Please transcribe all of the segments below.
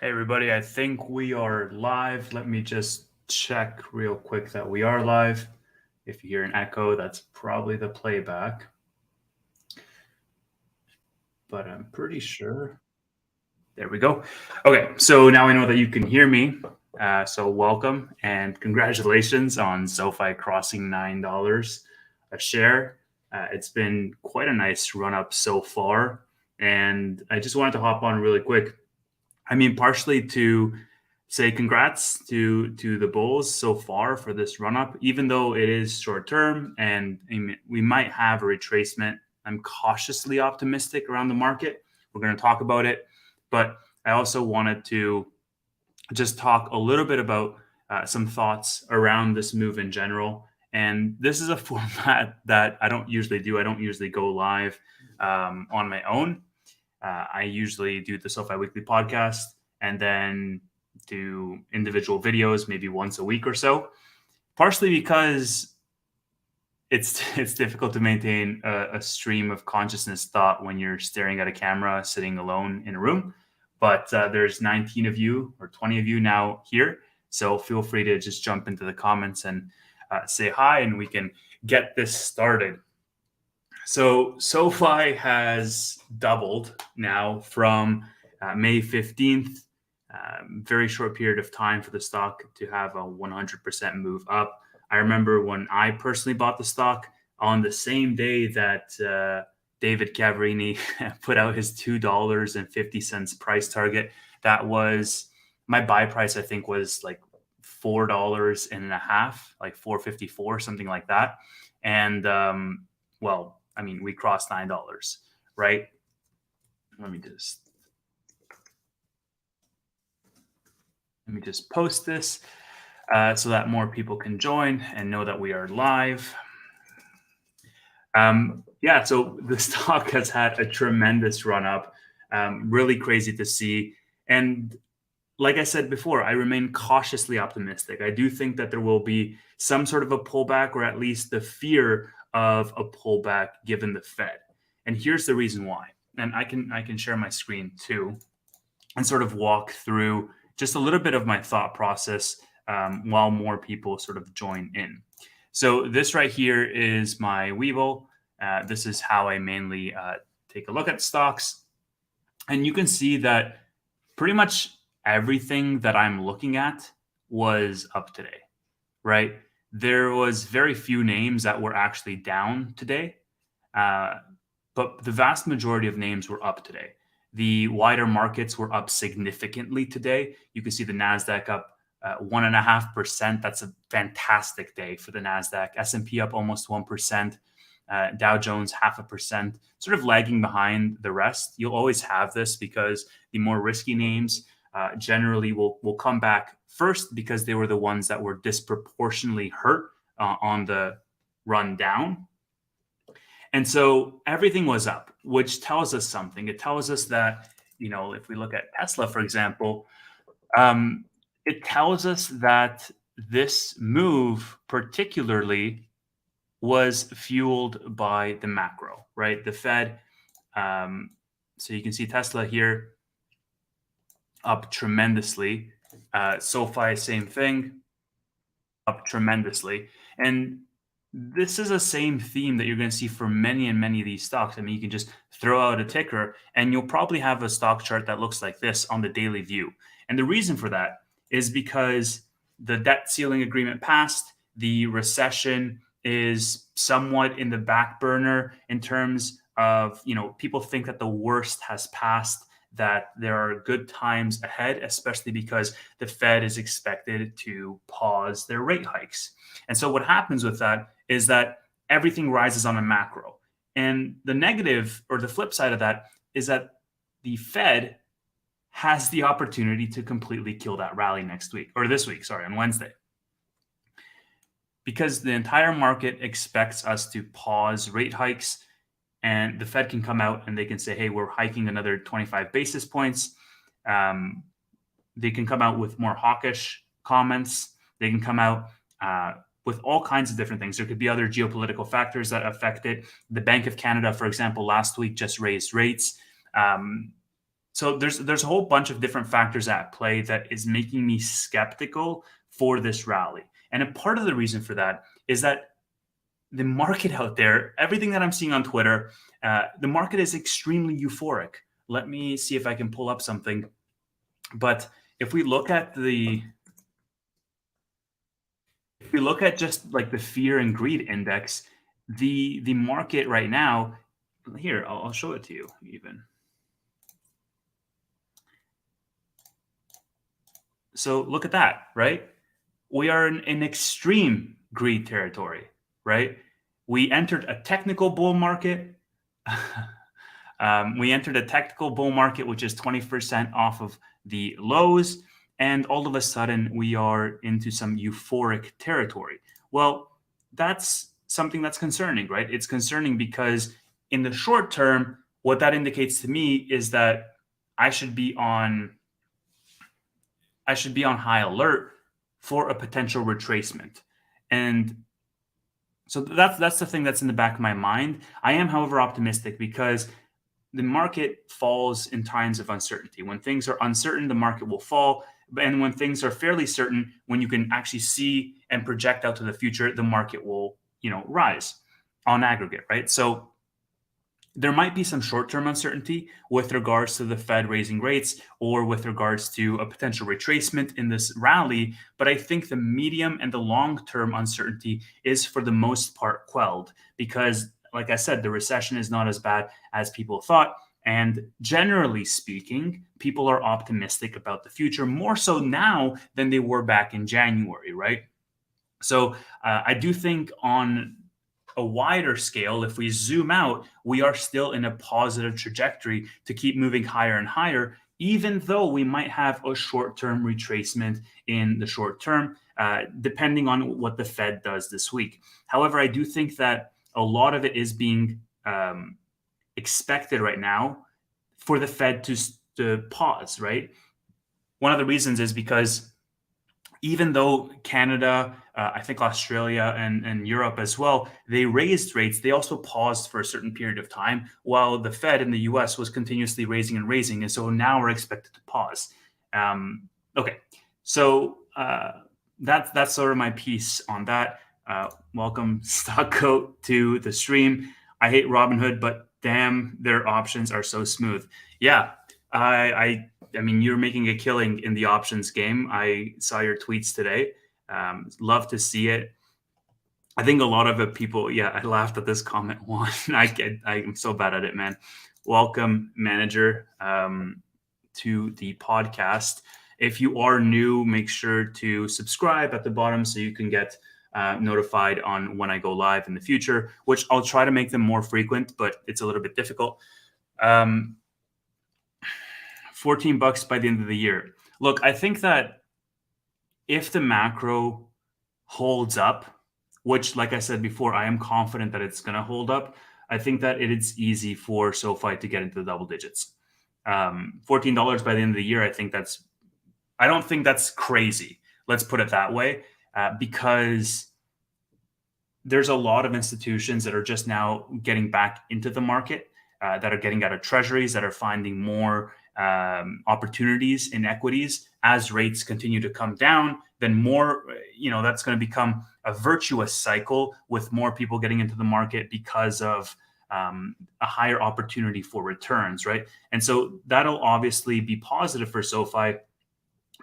Hey, everybody, I think we are live. Let me just check real quick that we are live. If you hear an echo, that's probably the playback, but I'm pretty sure. There we go. Okay, so now I know that you can hear me. So welcome and congratulations on Sofi crossing $9 a share. It's been quite a nice run up so far. And I just wanted to hop on really quick. I mean, partially to say congrats to the Bulls so far for this run up, even though it is short term and we might have a retracement. I'm cautiously optimistic around the market. We're going to talk about it, but I also wanted to just talk a little bit about some thoughts around this move in general. And this is a format that I don't usually do. I don't usually go live on my own. I usually do the SoFi Weekly podcast and then do individual videos maybe once a week or so. Partially because it's difficult to maintain a stream of consciousness thought when you're staring at a camera, sitting alone in a room. But there's 19 of you or 20 of you now here, so feel free to just jump into the comments and say hi, and we can get this started. So SoFi has doubled now from May 15th. Very short period of time for the stock to have a 100% move up. I remember when I personally bought the stock on the same day that David Cavarini put out his $2.50 price target. That was my buy price, I think, was like $4 and a half, like 4.54, something like that. And well, I mean, we crossed $9, right? Let me just post this so that more people can join and know that we are live. Yeah, so the stock has had a tremendous run up, really crazy to see. And like I said before, I remain cautiously optimistic. I do think that there will be some sort of a pullback, or at least the fear of a pullback given the Fed. And here's the reason why. And I can share my screen too and sort of walk through just a little bit of my thought process while more people sort of join in. So this right here is my Webull. This is how I mainly take a look at stocks. And you can see that pretty much everything that I'm looking at was up today, right? There was very few names that were actually down today, but the vast majority of names were up today. The wider markets were up significantly today. You can see the Nasdaq up 1.5%. That's a fantastic day for the Nasdaq. S&P up almost 1%. Dow Jones 0.5%, sort of lagging behind the rest. You'll always have this because the more risky names generally will come back first because they were the ones that were disproportionately hurt on the run down. And so everything was up, which tells us something. It tells us that, if we look at Tesla, for example, it tells us that this move particularly was fueled by the macro, right? The Fed. So you can see Tesla here up tremendously. SoFi, same thing, up tremendously. And this is the same theme that you're going to see for many and many of these stocks. I mean, you can just throw out a ticker and you'll probably have a stock chart that looks like this on the daily view. And the reason for that is because the debt ceiling agreement passed, the recession is somewhat in the back burner in terms of, people think that the worst has passed, that there are good times ahead, especially because the Fed is expected to pause their rate hikes. And so what happens with that is that everything rises on a macro. And the negative, or the flip side of that, is that the Fed has the opportunity to completely kill that rally next week, or this week, sorry, on Wednesday. Because the entire market expects us to pause rate hikes, and the Fed can come out and they can say, hey, we're hiking another 25 basis points. They can come out with more hawkish comments. They can come out with all kinds of different things. There could be other geopolitical factors that affect it. The Bank of Canada, for example, last week just raised rates. So there's a whole bunch of different factors at play that is making me skeptical for this rally. And a part of the reason for that is that the market out there, everything that I'm seeing on Twitter, the market is extremely euphoric. Let me see if I can pull up something. But if we look at just like the fear and greed index, the market right now, here, I'll show it to you even. So look at that, right? We are in extreme greed territory, right? We entered a technical bull market. We entered a technical bull market, which is 20% off of the lows. And all of a sudden, we are into some euphoric territory. Well, that's something that's concerning, right? It's concerning because in the short term, what that indicates to me is that I should be on high alert for a potential retracement. And so that's the thing that's in the back of my mind. I am, however, optimistic because the market falls in times of uncertainty. When things are uncertain, the market will fall. And when things are fairly certain, when you can actually see and project out to the future, the market will, rise on aggregate, right? So there might be some short-term uncertainty with regards to the Fed raising rates or with regards to a potential retracement in this rally, but I think the medium and the long-term uncertainty is for the most part quelled because, like I said, the recession is not as bad as people thought. And generally speaking, people are optimistic about the future more so now than they were back in January, right? So I do think on a wider scale, if we zoom out, we are still in a positive trajectory to keep moving higher and higher, even though we might have a short term retracement in the short term, depending on what the Fed does this week. However, I do think that a lot of it is being expected right now for the Fed to pause, right? One of the reasons is because even though Canada, I think Australia and Europe as well, they raised rates, they also paused for a certain period of time while the Fed in the US was continuously raising and raising. And so now we're expected to pause. Okay, so that's sort of my piece on that. Welcome, Stockcoat, to the stream. I hate Robinhood, but damn, their options are so smooth. Yeah, I mean, you're making a killing in the options game. I saw your tweets today. Love to see it. I think a lot of it people, yeah, I laughed at this comment one. I'm so bad at it, man. Welcome, manager, to the podcast. If you are new, make sure to subscribe at the bottom so you can get notified on when I go live in the future, which I'll try to make them more frequent, but it's a little bit difficult. $14 by the end of the year. Look, I think that if the macro holds up, which, like I said before, I am confident that it's going to hold up, I think that it's easy for SoFi to get into the double digits. $14 by the end of the year, I don't think that's crazy. Let's put it that way, because there's a lot of institutions that are just now getting back into the market, that are getting out of treasuries, that are finding more opportunities in equities as rates continue to come down. Then more, that's going to become a virtuous cycle with more people getting into the market because of a higher opportunity for returns, right? And so that'll obviously be positive for SoFi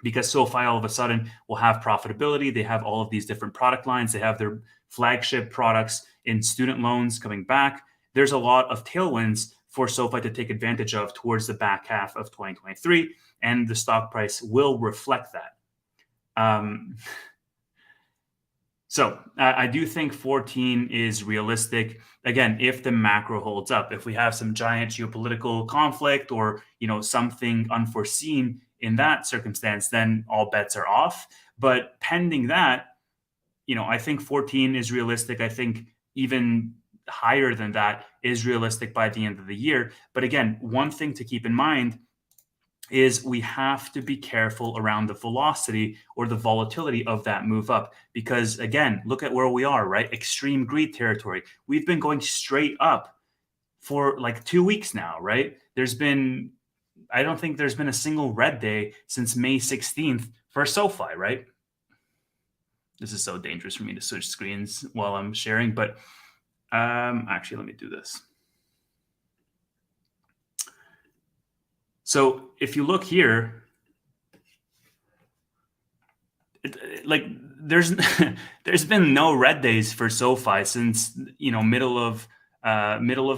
because SoFi all of a sudden will have profitability. They have all of these different product lines. They have their flagship products in student loans coming back. There's a lot of tailwinds for SoFi to take advantage of towards the back half of 2023, and the stock price will reflect that. So I do think 14 is realistic. Again, if the macro holds up, if we have some giant geopolitical conflict or something unforeseen in that circumstance, then all bets are off. But pending that, I think 14 is realistic. I think even higher than that is realistic by the end of the year. But again, one thing to keep in mind is we have to be careful around the velocity or the volatility of that move up. Because again, look at where we are, right? Extreme greed territory. We've been going straight up for like 2 weeks now, right? There's been I don't think there's been a single red day since May 16th for SoFi, right? This is so dangerous for me to switch screens while I'm sharing, but actually, let me do this. So if you look here, like there's there's been no red days for SoFi since middle of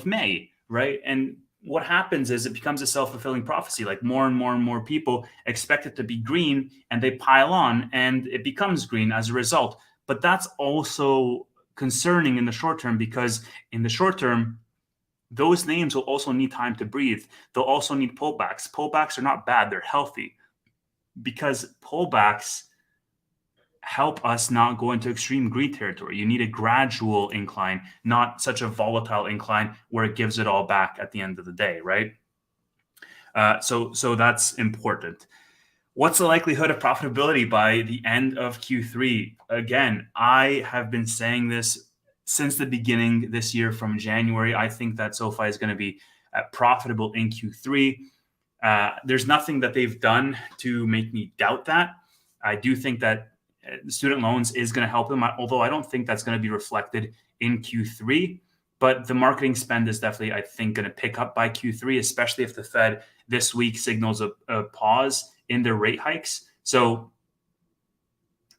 May, right? And what happens is it becomes a self-fulfilling prophecy. Like more and more and more people expect it to be green, and they pile on, and it becomes green as a result. But that's also concerning in the short term, because in the short term, those names will also need time to breathe. They'll also need pullbacks. Pullbacks are not bad; they're healthy, because pullbacks help us not go into extreme greed territory. You need a gradual incline, not such a volatile incline where it gives it all back at the end of the day, right? So that's important. What's the likelihood of profitability by the end of Q3? Again, I have been saying this since the beginning this year, from January. I think that SoFi is going to be profitable in Q3. There's nothing that they've done to make me doubt that. I do think that student loans is going to help them, although I don't think that's going to be reflected in Q3. But the marketing spend is definitely, I think, going to pick up by Q3, especially if the Fed this week signals a pause in their rate hikes. So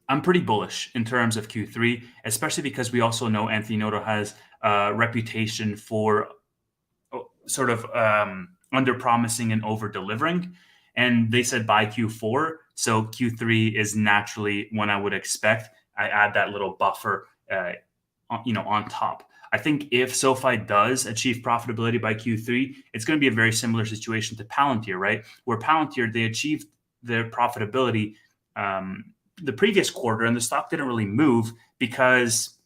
I'm pretty bullish in terms of Q3, especially because we also know Anthony Noto has a reputation for sort of under promising and over delivering. And they said by Q4. So Q3 is naturally when I would expect. I add that little buffer, on top. I think if SoFi does achieve profitability by Q3, it's going to be a very similar situation to Palantir, right? Where Palantir, they achieved their profitability the previous quarter, and the stock didn't really move because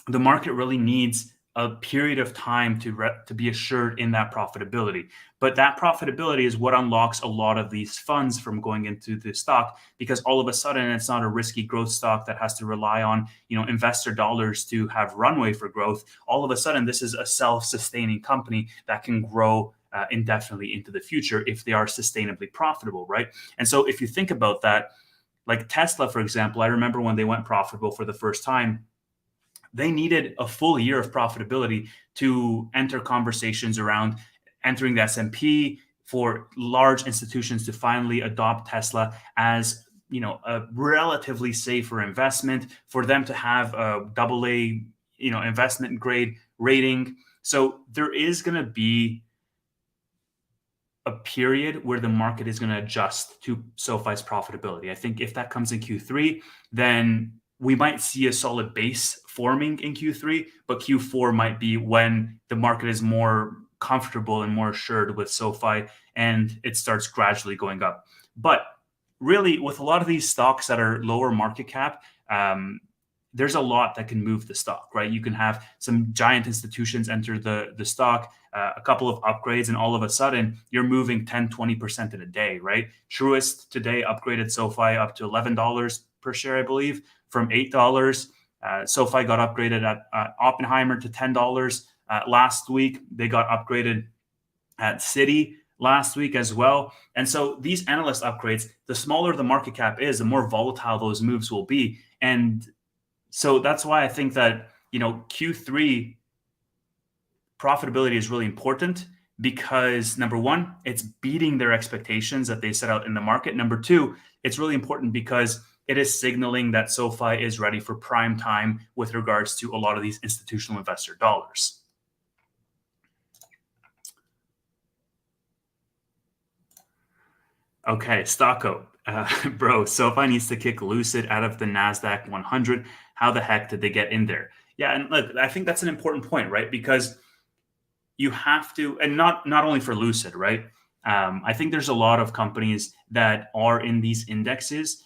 the market really needs a period of time to be assured in that profitability. But that profitability is what unlocks a lot of these funds from going into the stock, because all of a sudden it's not a risky growth stock that has to rely on investor dollars to have runway for growth. All of a sudden, this is a self-sustaining company that can grow indefinitely into the future if they are sustainably profitable, right? And so if you think about that, like Tesla, for example, I remember when they went profitable for the first time, they needed a full year of profitability to enter conversations around entering the S&P, for large institutions to finally adopt Tesla as a relatively safer investment, for them to have a AA investment grade rating. So there is going to be a period where the market is going to adjust to SoFi's profitability. I think if that comes in Q3, then we might see a solid base forming in Q3, but Q4 might be when the market is more comfortable and more assured with SoFi, and it starts gradually going up. But really, with a lot of these stocks that are lower market cap, there's a lot that can move the stock, right? You can have some giant institutions enter the stock, a couple of upgrades, and all of a sudden you're moving 10, 20% in a day, right? Truist today upgraded SoFi up to $11 per share, I believe, from $8. SoFi got upgraded at Oppenheimer to $10 last week. They got upgraded at Citi last week as well. And so these analyst upgrades, the smaller the market cap is, the more volatile those moves will be. And so that's why I think that, Q3 profitability is really important, because number one, it's beating their expectations that they set out in the market. Number two, it's really important because it is signaling that SoFi is ready for prime time with regards to a lot of these institutional investor dollars. Okay, Stocko. Bro, SoFi needs to kick Lucid out of the NASDAQ 100. How the heck did they get in there? Yeah, and look, I think that's an important point, right? Because you have to, and not only for Lucid, right? I think there's a lot of companies that are in these indexes.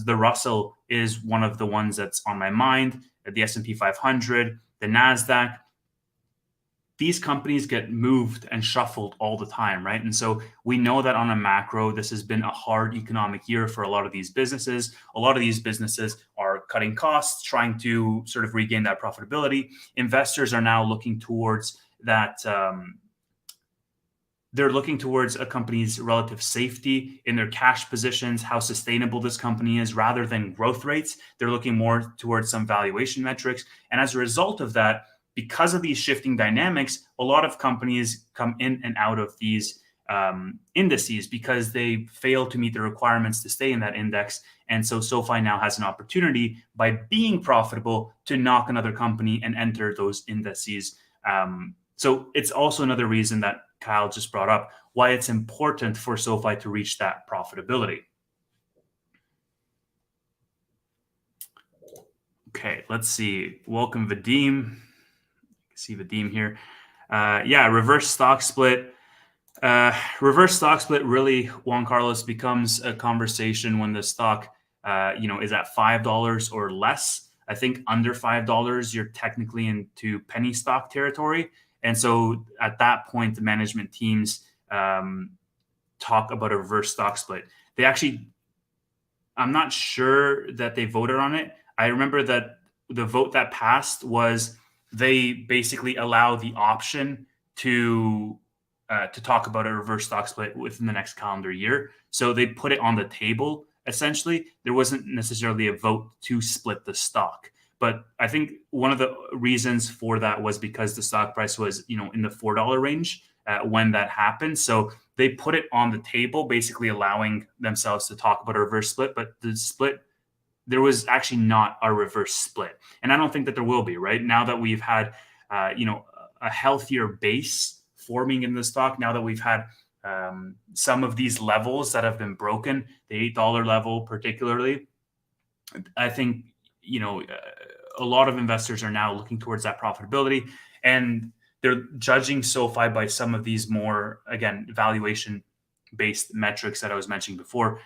The Russell is one of the ones that's on my mind, the S&P 500, the NASDAQ. These companies get moved and shuffled all the time, right? And so we know that on a macro, this has been a hard economic year for a lot of these businesses. A lot of these businesses are cutting costs, trying to sort of regain that profitability. Investors are now looking towards that they're looking towards a company's relative safety in their cash positions, how sustainable this company is, rather than growth rates. They're looking more towards some valuation metrics. And as a result of that, because of these shifting dynamics, a lot of companies come in and out of these indices because they fail to meet the requirements to stay in that index. And so SoFi now has an opportunity, by being profitable, to knock another company and enter those indices. So it's also another reason that Kyle just brought up why it's important for SoFi to reach that profitability. Okay, let's see. Welcome, Vadim. See Vadim here. Yeah, reverse stock split. Reverse stock split really, Juan Carlos, becomes a conversation when the stock, is at $5 or less. I think under $5, you're technically into penny stock territory. And so at that point, the management teams talk about a reverse stock split. They actually, I'm not sure that they voted on it. I remember that the vote that passed was they basically allow the option to talk about a reverse stock split within the next calendar year. So they put it on the table. Essentially, there wasn't necessarily a vote to split the stock. But I think one of the reasons for that was because the stock price was, in the $4 range when that happened. So they put it on the table, basically allowing themselves to talk about a reverse split. But the split, there was actually not a reverse split. And I don't think that there will be, right? Now that we've had, a healthier base forming in the stock, now that we've had some of these levels that have been broken, the $8 level particularly, I think, a lot of investors are now looking towards that profitability, and they're judging SoFi by some of these more, again, valuation based metrics that I was mentioning before.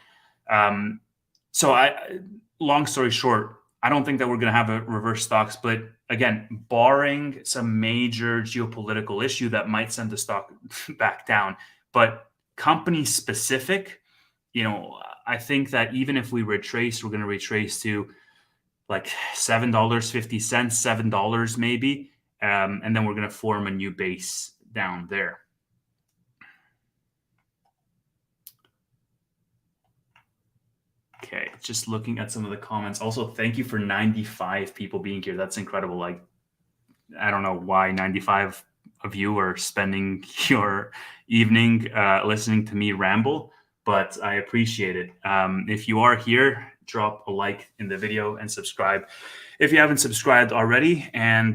Long story short, I don't think that we're going to have a reverse stock split, again, barring some major geopolitical issue that might send the stock back down. But company specific, I think that even if we retrace, we're going to retrace to like $7.50, $7 maybe. And then we're going to form a new base down there. Okay, just looking at some of the comments. Also, thank you for 95 people being here. That's incredible. Like, I don't know why 95 of you are spending your evening listening to me ramble, but I appreciate it. If you are here, drop a like in the video and subscribe if you haven't subscribed already. And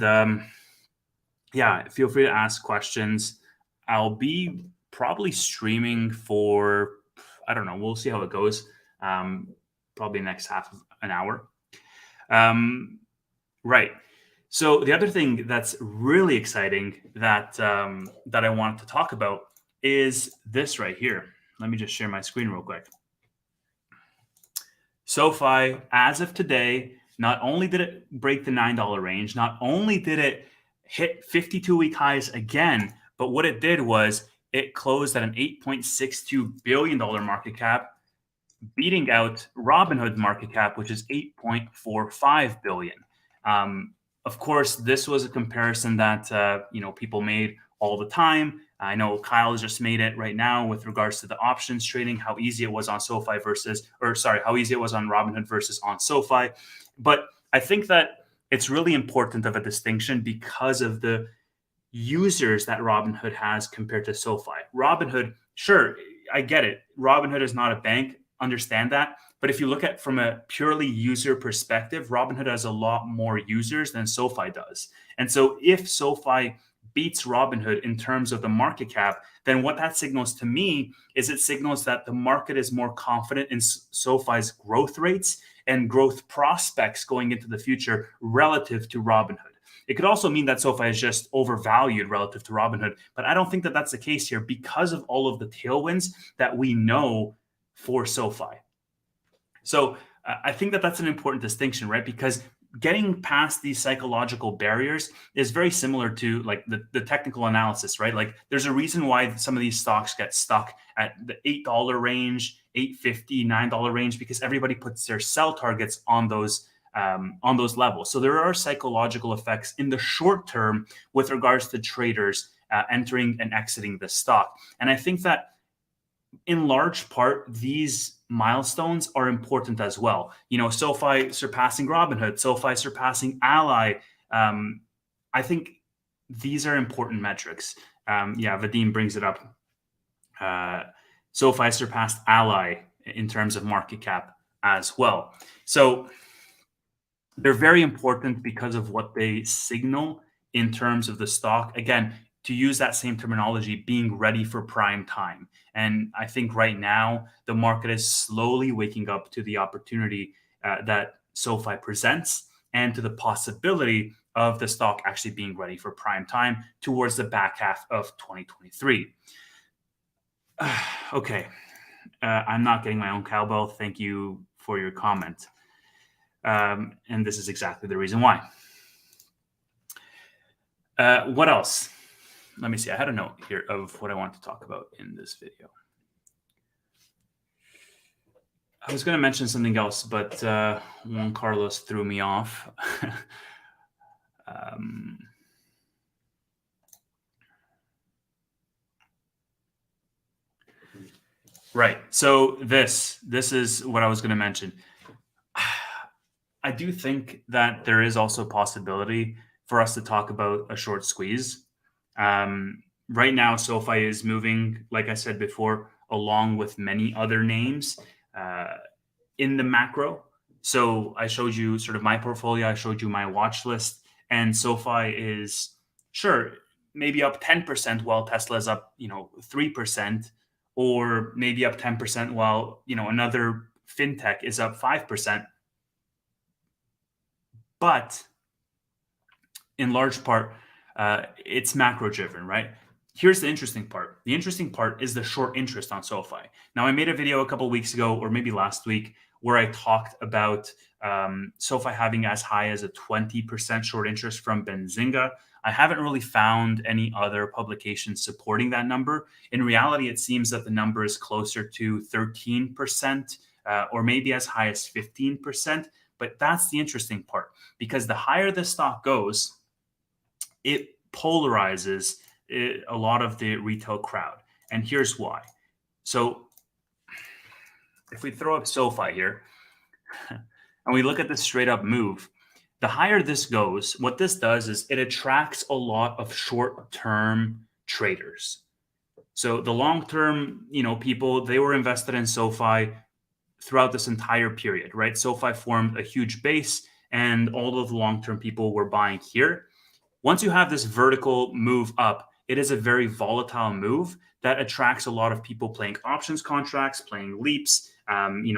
feel free to ask questions. I'll be probably streaming for, I don't know, we'll see how it goes. Probably next half of an hour. Right. So the other thing that's really exciting that I wanted to talk about is this right here. Let me just share my screen real quick. SoFi, as of today, not only did it break the $9 range, not only did it hit 52-week highs again, but what it did was it closed at an $8.62 billion market cap, beating out Robinhood's market cap, which is $8.45 billion. Of course, this was a comparison that people made all the time. I know Kyle just made it right now with regards to the options trading, how easy it was on SoFi how easy it was on Robinhood versus on SoFi. But I think that it's really important of a distinction because of the users that Robinhood has compared to SoFi. Robinhood, sure, I get it. Robinhood is not a bank, understand that. But if you look at from a purely user perspective, Robinhood has a lot more users than SoFi does. And so if SoFi beats Robinhood in terms of the market cap, then what that signals to me is it signals that the market is more confident in SoFi's growth rates and growth prospects going into the future relative to Robinhood. It could also mean that SoFi is just overvalued relative to Robinhood, but I don't think that that's the case here because of all of the tailwinds that we know for SoFi. So I think that that's an important distinction, right? Because getting past these psychological barriers is very similar to like the technical analysis, right? Like there's a reason why some of these stocks get stuck at the $8 range, $8.50, $9 range, because everybody puts their sell targets on those levels. So there are psychological effects in the short term with regards to traders entering and exiting the stock. And I think that in large part, these milestones are important as well. SoFi surpassing Robinhood, SoFi surpassing Ally. I think these are important metrics. Vadim brings it up. SoFi surpassed Ally in terms of market cap as well. So they're very important because of what they signal in terms of the stock. Again, to use that same terminology, being ready for prime time. And I think right now the market is slowly waking up to the opportunity that SoFi presents and to the possibility of the stock actually being ready for prime time towards the back half of 2023. Okay. I'm not getting my own cowbell. Thank you for your comment. And this is exactly the reason why. What else? Let me see. I had a note here of what I want to talk about in this video. I was going to mention something else, but Juan Carlos threw me off. Right. So this is what I was going to mention. I do think that there is also a possibility for us to talk about a short squeeze. Right now, SoFi is moving, like I said before, along with many other names in the macro. So I showed you sort of my portfolio. I showed you my watch list. And SoFi is, sure, maybe up 10% while Tesla's up, 3%, or maybe up 10% while, another fintech is up 5%. But in large part, it's macro driven, right? Here's the interesting part. The interesting part is the short interest on SoFi. Now, I made a video a couple of weeks ago, or maybe last week, where I talked about SoFi having as high as a 20% short interest from Benzinga. I haven't really found any other publications supporting that number. In reality, it seems that the number is closer to 13% or maybe as high as 15%. But that's the interesting part, because the higher the stock goes, it polarizes a lot of the retail crowd. And here's why. So if we throw up SoFi here and we look at this straight up move, the higher this goes, what this does is it attracts a lot of short-term traders. So the long-term, people, they were invested in SoFi throughout this entire period, right? SoFi formed a huge base and all of the long-term people were buying here. Once you have this vertical move up, it is a very volatile move that attracts a lot of people playing options contracts, playing leaps,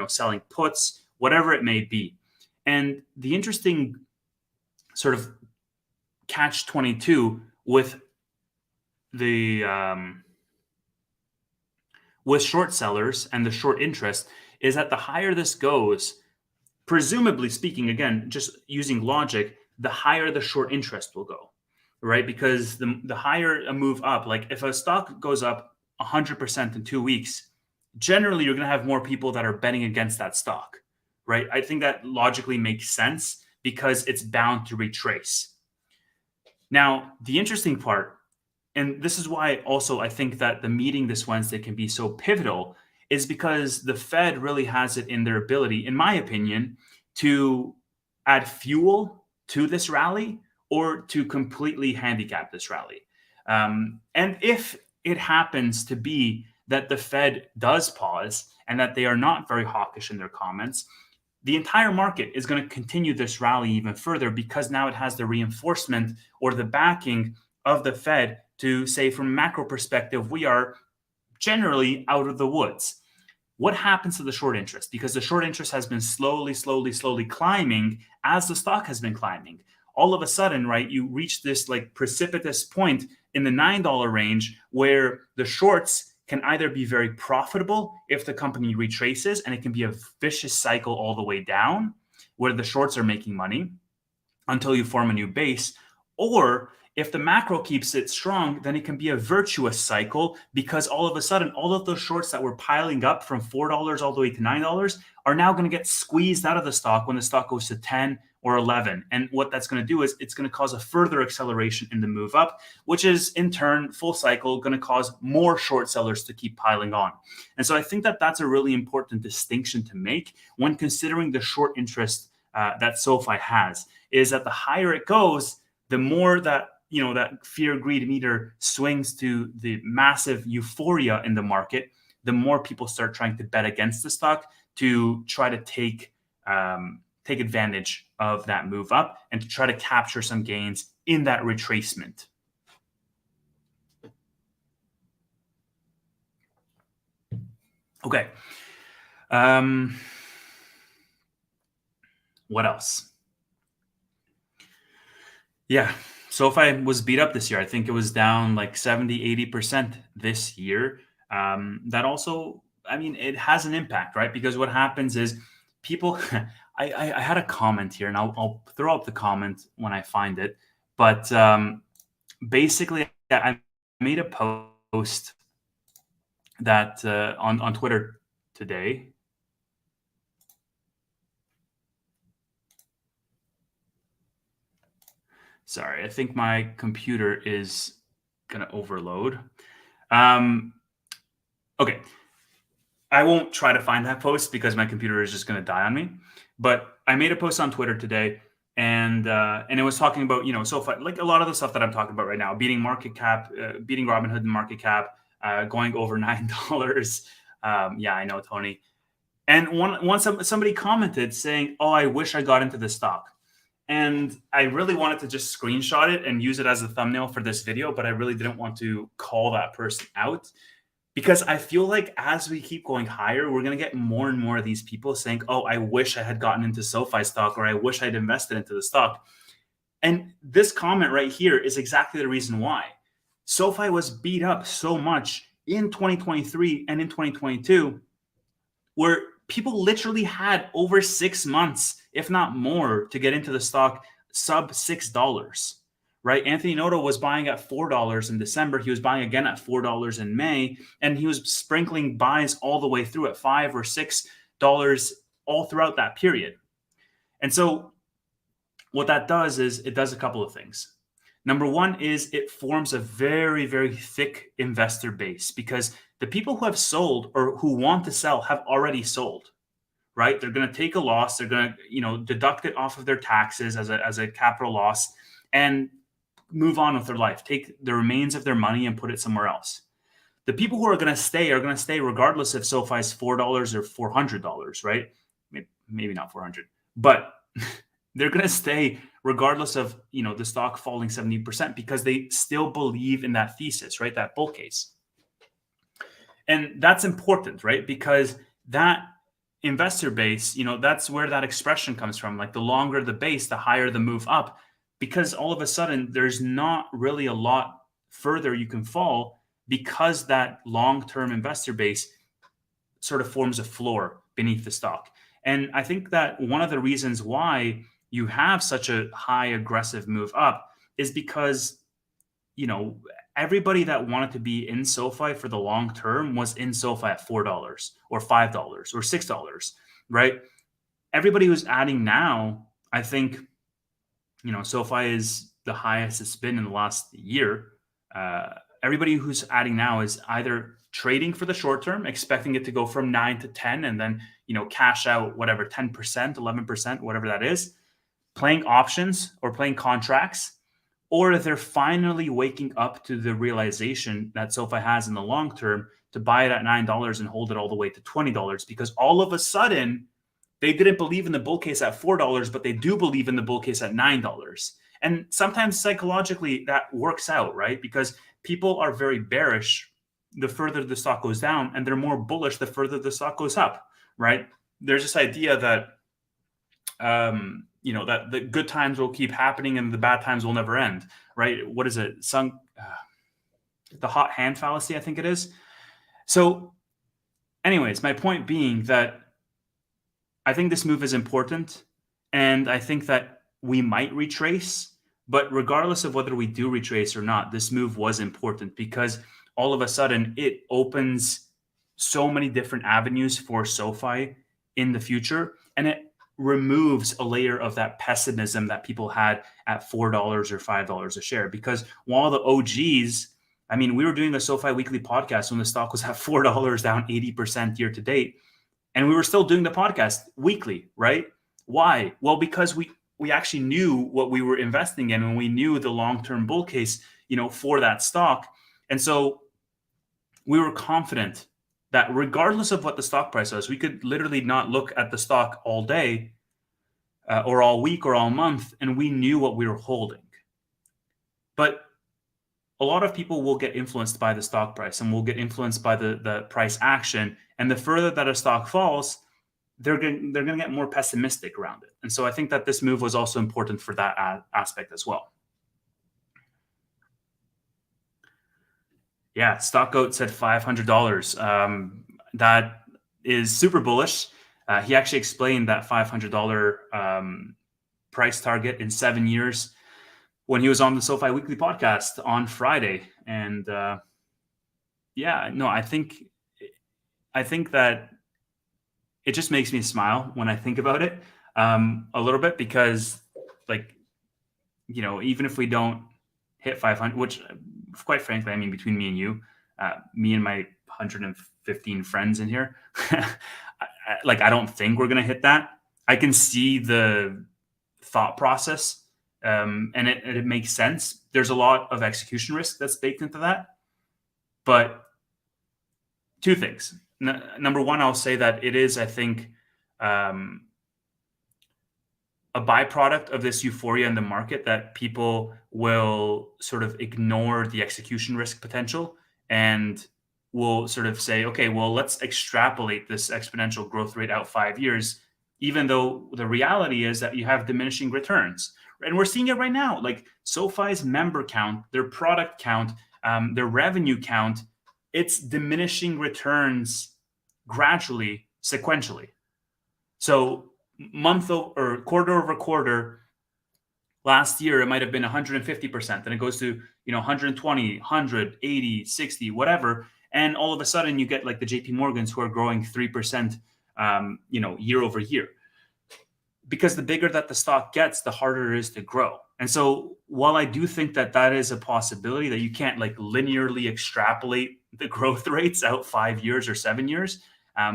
selling puts, whatever it may be. And the interesting sort of catch-22 with the with short sellers and the short interest is that the higher this goes, presumably speaking, again, just using logic, the higher the short interest will go, right? Because the higher a move up, like if a stock goes up 100% in 2 weeks, generally you're going to have more people that are betting against that stock, right? I think that logically makes sense because it's bound to retrace. Now, the interesting part, and this is why also I think that the meeting this Wednesday can be so pivotal, is because the Fed really has it in their ability, in my opinion, to add fuel to this rally or to completely handicap this rally. And if it happens to be that the Fed does pause and that they are not very hawkish in their comments, the entire market is going to continue this rally even further because now it has the reinforcement or the backing of the Fed to say, from a macro perspective, we are generally out of the woods. What happens to the short interest? Because the short interest has been slowly climbing as the stock has been climbing. All of a sudden, right, you reach this like precipitous point in the $9 range where the shorts can either be very profitable if the company retraces, and it can be a vicious cycle all the way down where the shorts are making money until you form a new base. Or if the macro keeps it strong, then it can be a virtuous cycle because all of a sudden, all of those shorts that were piling up from $4 all the way to $9 are now going to get squeezed out of the stock when the stock goes to 10 or 11. And what that's going to do is it's going to cause a further acceleration in the move up, which is in turn, full cycle, going to cause more short sellers to keep piling on. And so I think that that's a really important distinction to make when considering the short interest that SoFi has, is that the higher it goes, the more that that fear greed meter swings to the massive euphoria in the market, the more people start trying to bet against the stock to try to take advantage of that move up and to try to capture some gains in that retracement. Okay. What else? Yeah. SoFi was beat up this year. I think it was down like 70-80% this year. That also, I mean, it has an impact, right? Because what happens is people, I had a comment here, and I'll throw up the comment when I find it. But basically, I made a post that on Twitter today. Sorry, I think my computer is going to overload. Okay. I won't try to find that post because my computer is just going to die on me. But I made a post on Twitter today, and it was talking about SoFi, like a lot of the stuff that I'm talking about right now, beating market cap, beating Robinhood in market cap, going over $9. Yeah, I know, Tony. And once somebody commented saying, "Oh, I wish I got into this stock." And I really wanted to just screenshot it and use it as a thumbnail for this video, but I really didn't want to call that person out because I feel like as we keep going higher, we're going to get more and more of these people saying, "Oh, I wish I had gotten into SoFi stock," or "I wish I'd invested into the stock." And this comment right here is exactly the reason why. SoFi was beat up so much in 2023 and in 2022 where people literally had over 6 months, if not more, to get into the stock sub $6, right? Anthony Noto was buying at $4 in December. He was buying again at $4 in May, and he was sprinkling buys all the way through at $5 or $6 all throughout that period. And so what that does is it does a couple of things. Number one is it forms a very, very thick investor base because the people who have sold or who want to sell have already sold, right? They're going to take a loss. They're going to, deduct it off of their taxes as a capital loss and move on with their life. Take the remains of their money and put it somewhere else. The people who are going to stay regardless if SoFi is $4 or $400, right? Maybe not 400, but they're going to stay regardless of, the stock falling 70% because they still believe in that thesis, right? That bull case. And that's important, right? Because that investor base, that's where that expression comes from. Like the longer the base, the higher the move up, because all of a sudden there's not really a lot further you can fall because that long-term investor base sort of forms a floor beneath the stock. And I think that one of the reasons why you have such a high aggressive move up is because, everybody that wanted to be in SoFi for the long term was in SoFi at $4 or $5 or $6, right? Everybody who's adding now, I think, SoFi is the highest it's been in the last year. Everybody who's adding now is either trading for the short term, expecting it to go from 9 to 10 and then, cash out whatever, 10%, 11%, whatever that is, playing options or playing contracts, or they're finally waking up to the realization that SoFi has in the long term to buy it at $9 and hold it all the way to $20 because all of a sudden they didn't believe in the bull case at $4, but they do believe in the bull case at $9. And sometimes psychologically that works out, right? Because people are very bearish the further the stock goes down, and they're more bullish the further the stock goes up, right? There's this idea that that the good times will keep happening and the bad times will never end, right? What is it? The hot hand fallacy, I think it is. So anyways, my point being that I think this move is important, and I think that we might retrace, but regardless of whether we do retrace or not, this move was important because all of a sudden it opens so many different avenues for SoFi in the future, and it removes a layer of that pessimism that people had at $4 or $5 a share. Because while the OGs, I mean, we were doing a SoFi weekly podcast when the stock was at $4, down 80% year to date, and we were still doing the podcast weekly, right? Why? Well, because we actually knew what we were investing in, and we knew the long-term bull case, for that stock. And so we were confident that regardless of what the stock price was, we could literally not look at the stock all day or all week or all month, and we knew what we were holding. But a lot of people will get influenced by the stock price and will get influenced by the price action. And the further that a stock falls, they're going to get more pessimistic around it. And so I think that this move was also important for that aspect as well. Yeah, Stock Goat said $500. That is super bullish. He actually explained that $500 price target in 7 years when he was on the SoFi Weekly podcast on Friday. And I think that it just makes me smile when I think about it a little bit, because even if we don't hit 500, which quite frankly, I mean, between me and you, me and my 115 friends in here, I don't think we're going to hit that. I can see the thought process, and it makes sense. There's a lot of execution risk that's baked into that. But two things. Number one, I'll say that it is, I think, a byproduct of this euphoria in the market that people will sort of ignore the execution risk potential and will sort of say, okay, well, let's extrapolate this exponential growth rate out 5 years, even though the reality is that you have diminishing returns. And we're seeing it right now. Like SoFi's member count, their product count, their revenue count, it's diminishing returns gradually, sequentially. So quarter over quarter, last year it might have been 150%, then it goes to 120, 100, 80, 60, whatever, and all of a sudden you get like the JP Morgans who are growing 3% year over year. Because the bigger that the stock gets, the harder it is to grow. And so while I do think that that is a possibility, that you can't like linearly extrapolate the growth rates out 5 years or 7 years,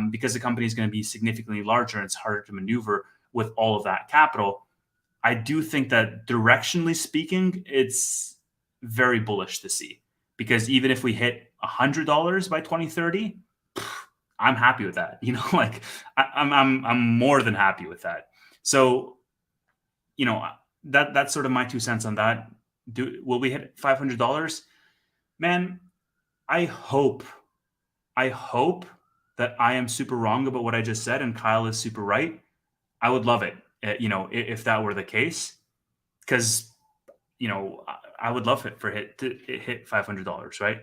because the company is going to be significantly larger and it's harder to maneuver with all of that capital, I do think that directionally speaking, it's very bullish to see. Because even if we hit $100 by 2030, I'm happy with that. I'm more than happy with that. So, that's sort of my 2 cents on that. Will we hit $500? Man, I hope that I am super wrong about what I just said and Kyle is super right. I would love it, if that were the case, because, I would love it to hit $500, right?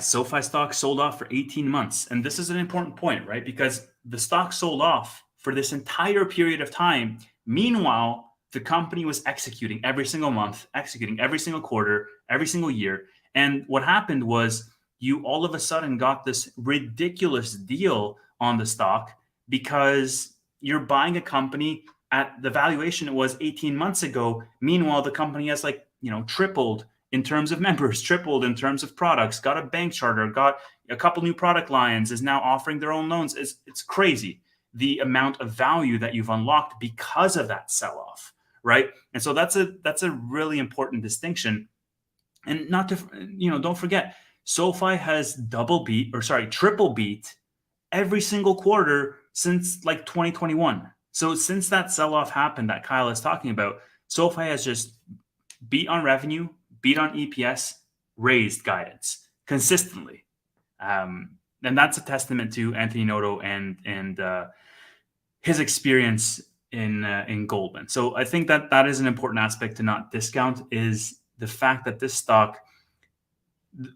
SoFi stock sold off for 18 months. And this is an important point, right? Because the stock sold off for this entire period of time. Meanwhile, the company was executing every single month, executing every single quarter, every single year. And what happened was you all of a sudden got this ridiculous deal on the stock because you're buying a company at the valuation it was 18 months ago. Meanwhile, the company has tripled in terms of members, tripled in terms of products, got a bank charter, got a couple new product lines, is now offering their own loans. It's crazy the amount of value that you've unlocked because of that sell-off, right? And so that's a really important distinction. And not to, don't forget, SoFi has triple beat every single quarter since 2021. So since that sell-off happened that Kyle is talking about, SoFi has just beat on revenue, beat on EPS, raised guidance consistently. And that's a testament to Anthony Noto and his experience in Goldman. So I think that is an important aspect to not discount, is the fact that this stock,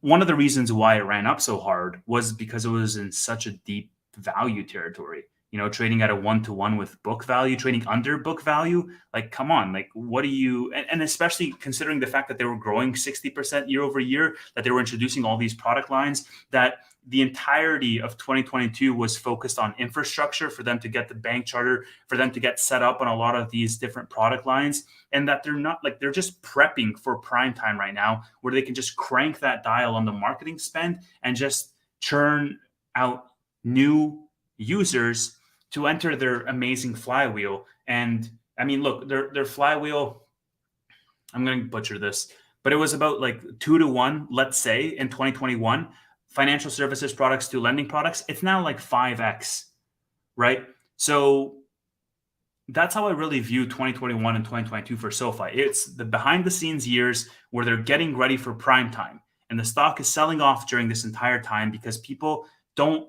one of the reasons why it ran up so hard was because it was in such a deep value territory. trading at a 1-to-1 with book value, trading under book value. Like, come on, like, what do you, and especially considering the fact that they were growing 60% year over year, that they were introducing all these product lines, that the entirety of 2022 was focused on infrastructure for them to get the bank charter, for them to get set up on a lot of these different product lines, and that they're just prepping for prime time right now, where they can just crank that dial on the marketing spend and just churn out new users to enter their amazing flywheel. And I mean, look, their flywheel, I'm going to butcher this, but it was about like 2-to-1, let's say, in 2021, financial services products to lending products. It's now like 5x, right? So that's how I really view 2021 and 2022 for SoFi. It's the behind the scenes years where they're getting ready for prime time. And the stock is selling off during this entire time because don't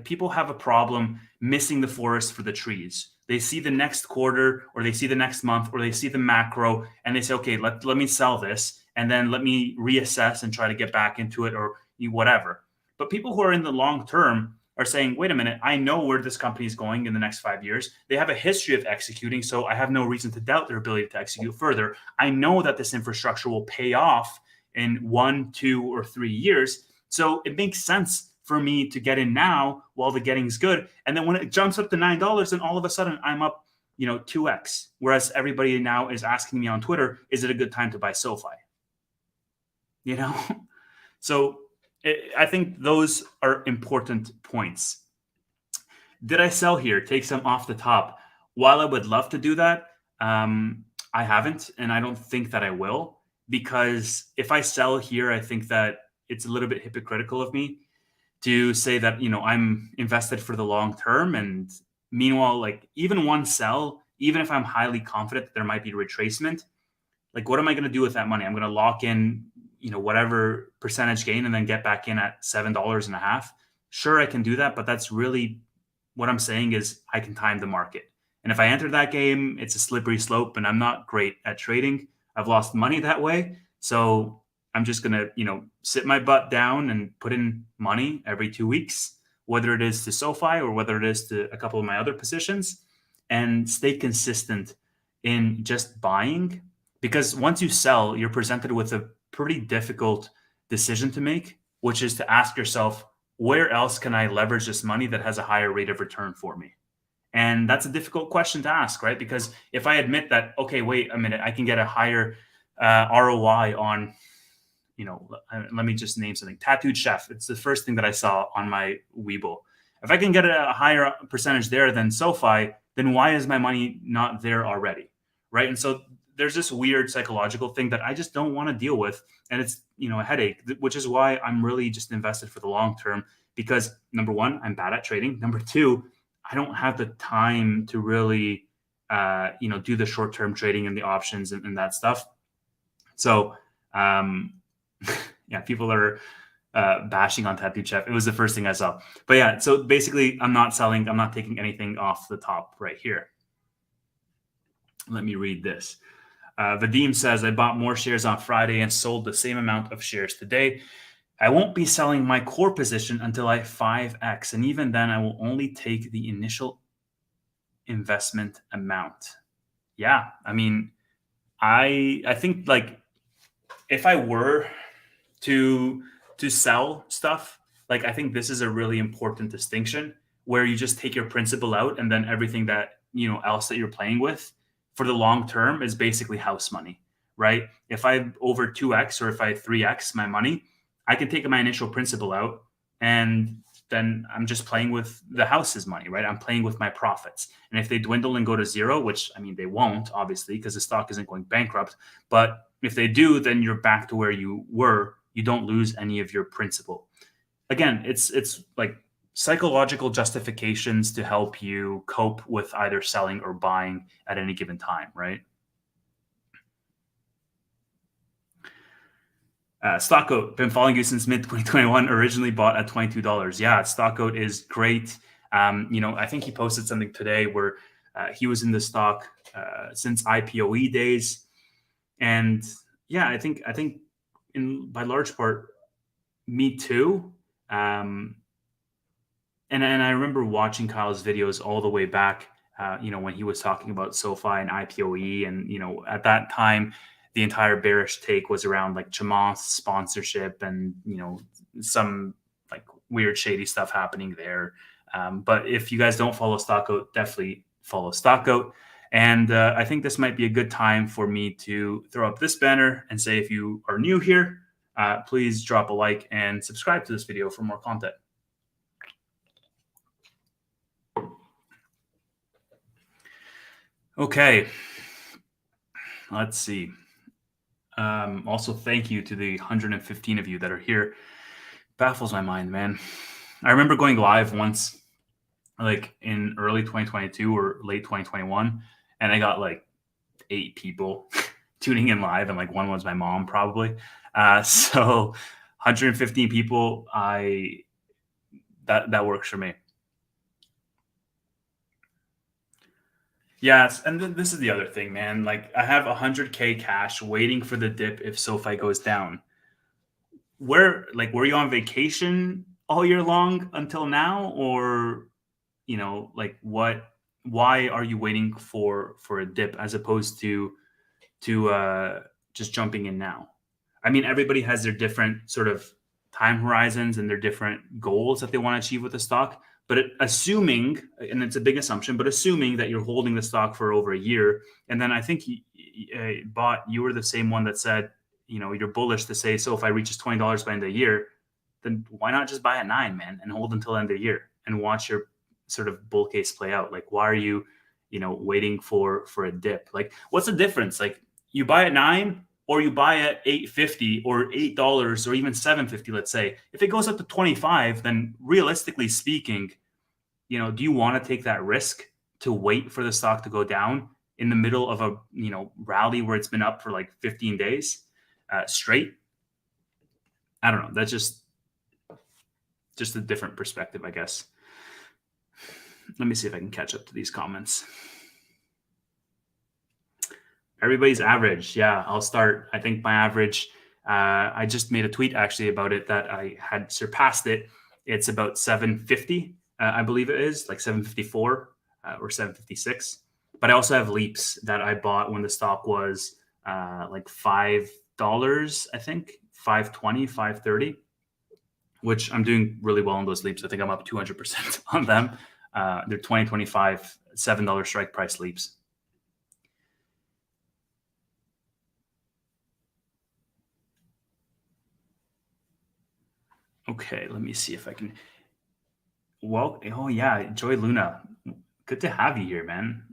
people have a problem missing the forest for the trees. They see the next quarter, or they see the next month, or they see the macro, and they say, okay, let me sell this, and then let me reassess and try to get back into it, or whatever. But people who are in the long term are saying, wait a minute, I know where this company is going in the next 5 years. They have a history of executing, so I have no reason to doubt their ability to execute further. I know that this infrastructure will pay off in 1, 2, or 3 years. So it makes sense for me to get in now while the getting's good. And then when it jumps up to $9, then all of a sudden I'm up, 2x. Whereas everybody now is asking me on Twitter, is it a good time to buy SoFi? So I think those are important points. Did I sell here? Take some off the top. While I would love to do that, I haven't, and I don't think that I will, because if I sell here, I think that it's a little bit hypocritical of me to say that, I'm invested for the long term. And meanwhile, like, even one sell, even if I'm highly confident that there might be retracement, like, what am I going to do with that money? I'm going to lock in, whatever percentage gain and then get back in at $7.50. Sure, I can do that, but that's really what I'm saying is I can time the market. And if I enter that game, it's a slippery slope, and I'm not great at trading. I've lost money that way. So I'm just going to, sit my butt down and put in money every 2 weeks, whether it is to SoFi or whether it is to a couple of my other positions, and stay consistent in just buying. Because once you sell, you're presented with a pretty difficult decision to make, which is to ask yourself, where else can I leverage this money that has a higher rate of return for me? And that's a difficult question to ask, right? Because if I admit that, okay, wait a minute, I can get a higher ROI on, let me just name something, Tattooed Chef. It's the first thing that I saw on my Webull. If I can get a higher percentage there than SoFi, then why is my money not there already, right? And so there's this weird psychological thing that I just don't want to deal with. And it's, a headache, which is why I'm really just invested for the long term, because number one, I'm bad at trading. Number two, I don't have the time to really, do the short-term trading and the options and that stuff. So, yeah, people are bashing on Tattoo Chef. It was the first thing I saw. But yeah, so basically, I'm not selling. I'm not taking anything off the top right here. Let me read this. Vadim says, I bought more shares on Friday and sold the same amount of shares today. I won't be selling my core position until I 5x. And even then, I will only take the initial investment amount. Yeah, I mean, I think, like, if I were to sell stuff, like, I think this is a really important distinction where you just take your principal out, and then everything that, else that you're playing with for the long term is basically house money, right? If I over 2x or if I 3x my money, I can take my initial principal out, and then I'm just playing with the house's money, right? I'm playing with my profits. And if they dwindle and go to zero, which, I mean, they won't, obviously, because the stock isn't going bankrupt. But if they do, then you're back to where you were. You don't lose any of your principal. Again, it's like psychological justifications to help you cope with either selling or buying at any given time, right? Stockgoat, been following you since mid 2021. Originally bought at $22. Yeah, Stockgoat is great. I think he posted something today where he was in the stock since IPOE days, and yeah, I think in by large part, me too. and I remember watching Kyle's videos all the way back, when he was talking about SoFi and IPOE, and at that time, the entire bearish take was around like Chamath's sponsorship and some like weird shady stuff happening there. But if you guys don't follow Stockout, definitely follow Stockout. And I think this might be a good time for me to throw up this banner and say, if you are new here, please drop a like and subscribe to this video for more content. Okay, let's see. Also, thank you to the 115 of you that are here. Baffles my mind, man. I remember going live once, like in early 2022 or late 2021, and I got like 8 people tuning in live, and like one was my mom probably. So 115 people, that works for me. Yes, and this is the other thing, man. Like I have 100K cash waiting for the dip if SoFi goes down. Were you on vacation all year long until now, or like why are you waiting for a dip as opposed to just jumping in now? I mean, everybody has their different sort of time horizons and their different goals that they want to achieve with the stock. But assuming, and it's a big assumption, but assuming that you're holding the stock for over a year, and then I think you were the same one that said, you're bullish to say, so if I reaches $20 by the end of the year, then why not just buy at 9, man, and hold until the end of the year and watch your sort of bull case play out? Like, why are you, waiting for a dip? Like, what's the difference? Like, you buy at 9 or you buy at 8.50 or $8 or even 7.50, let's say. If it goes up to 25, then realistically speaking, do you want to take that risk to wait for the stock to go down in the middle of a rally where it's been up for like 15 days straight? I don't know. That's just a different perspective, I guess. Let me see if I can catch up to these comments. Everybody's average. Yeah, I'll start. I think my average, I just made a tweet actually about it that I had surpassed it. It's about 750, I believe it is, like 754 or 756. But I also have leaps that I bought when the stock was like $5, I think, 520, 530, which I'm doing really well on those leaps. I think I'm up 200% on them. They're 2025 $7 strike price leaps. Okay, let me see if I can. Well, oh yeah, Joy Luna, good to have you here, man.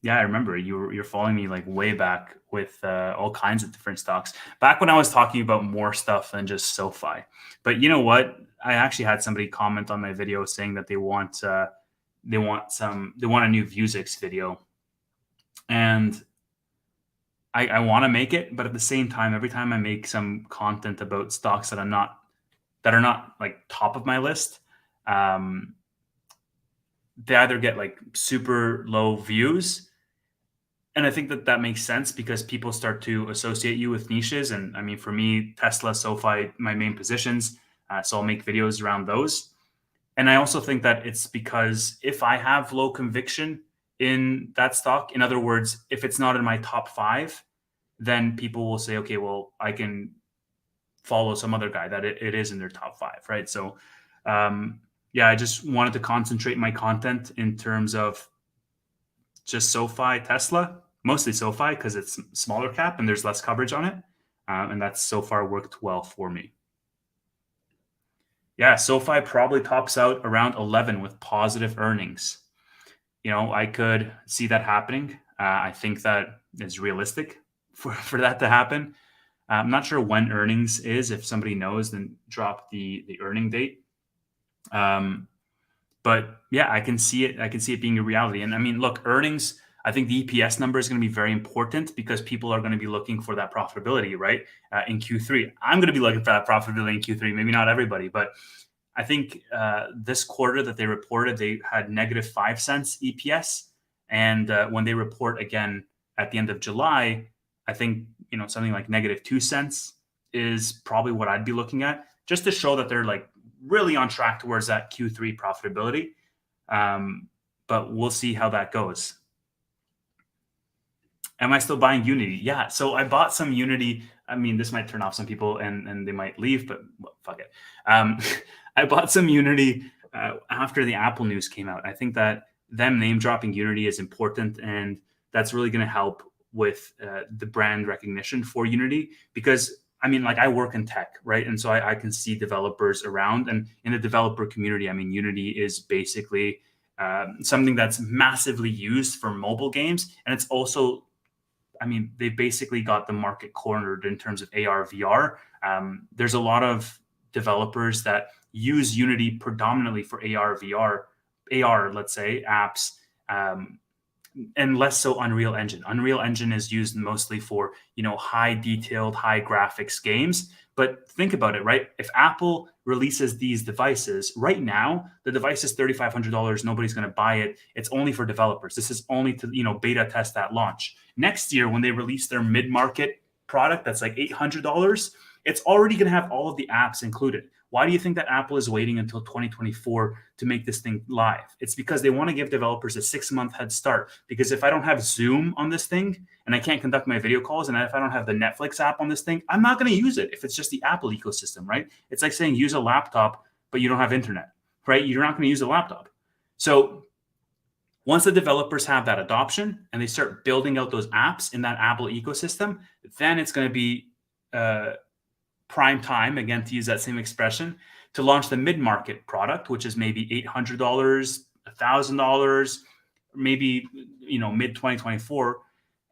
Yeah, I remember you're following me like way back with all kinds of different stocks. Back when I was talking about more stuff than just SoFi. But you know what? I actually had somebody comment on my video saying that they want a new Vuzix video, and I want to make it, but at the same time, every time I make some content about stocks that are not like top of my list, they either get like super low views. And I think that makes sense because people start to associate you with niches. And I mean, for me, Tesla, SoFi, my main positions. So I'll make videos around those. And I also think that it's because if I have low conviction in that stock, in other words, if it's not in my top 5, then people will say, okay, well, I can follow some other guy that it is in their top 5, right? So, yeah, I just wanted to concentrate my content in terms of just SoFi, Tesla, mostly SoFi because it's smaller cap and there's less coverage on it. And that's so far worked well for me. Yeah, SoFi probably tops out around 11 with positive earnings. I could see that happening. I think that is realistic for that to happen. I'm not sure when earnings is. If somebody knows, then drop the earning date. But yeah, I can see it. I can see it being a reality. And I mean, look, earnings, I think the EPS number is going to be very important because people are going to be looking for that profitability, right? In Q3. I'm going to be looking for that profitability in Q3. Maybe not everybody, but I think this quarter that they reported, they had negative 5 cents EPS. And when they report again at the end of July, I think, something like negative 2 cents is probably what I'd be looking at, just to show that they're like really on track towards that Q3 profitability. But we'll see how that goes. Am I still buying Unity? Yeah. So I bought some Unity. I mean, this might turn off some people and they might leave, but well, fuck it. I bought some Unity after the Apple news came out. I think that them name dropping Unity is important, and that's really going to help with the brand recognition for Unity, because I mean, like, I work in tech, right? And so I can see developers around, and in the developer community, I mean, Unity is basically something that's massively used for mobile games. And it's also, I mean, they basically got the market cornered in terms of AR, VR. There's a lot of developers that use Unity predominantly for AR, VR, AR, let's say, apps, and less so Unreal Engine. Unreal Engine is used mostly for, high detailed, high graphics games. But think about it, right? If Apple releases these devices right now, the device is $3,500. Nobody's going to buy it. It's only for developers. This is only to, beta test at launch. Next year, when they release their mid-market product that's like $800, it's already going to have all of the apps included. Why do you think that Apple is waiting until 2024 to make this thing live? It's because they want to give developers a 6-month head start. Because if I don't have Zoom on this thing and I can't conduct my video calls, and if I don't have the Netflix app on this thing, I'm not going to use it if it's just the Apple ecosystem, right? It's like saying use a laptop, but you don't have internet, right? You're not going to use a laptop. So once the developers have that adoption and they start building out those apps in that Apple ecosystem, then it's going to be prime time, again, to use that same expression, to launch the mid-market product, which is maybe $800, $1,000, maybe, mid-2024.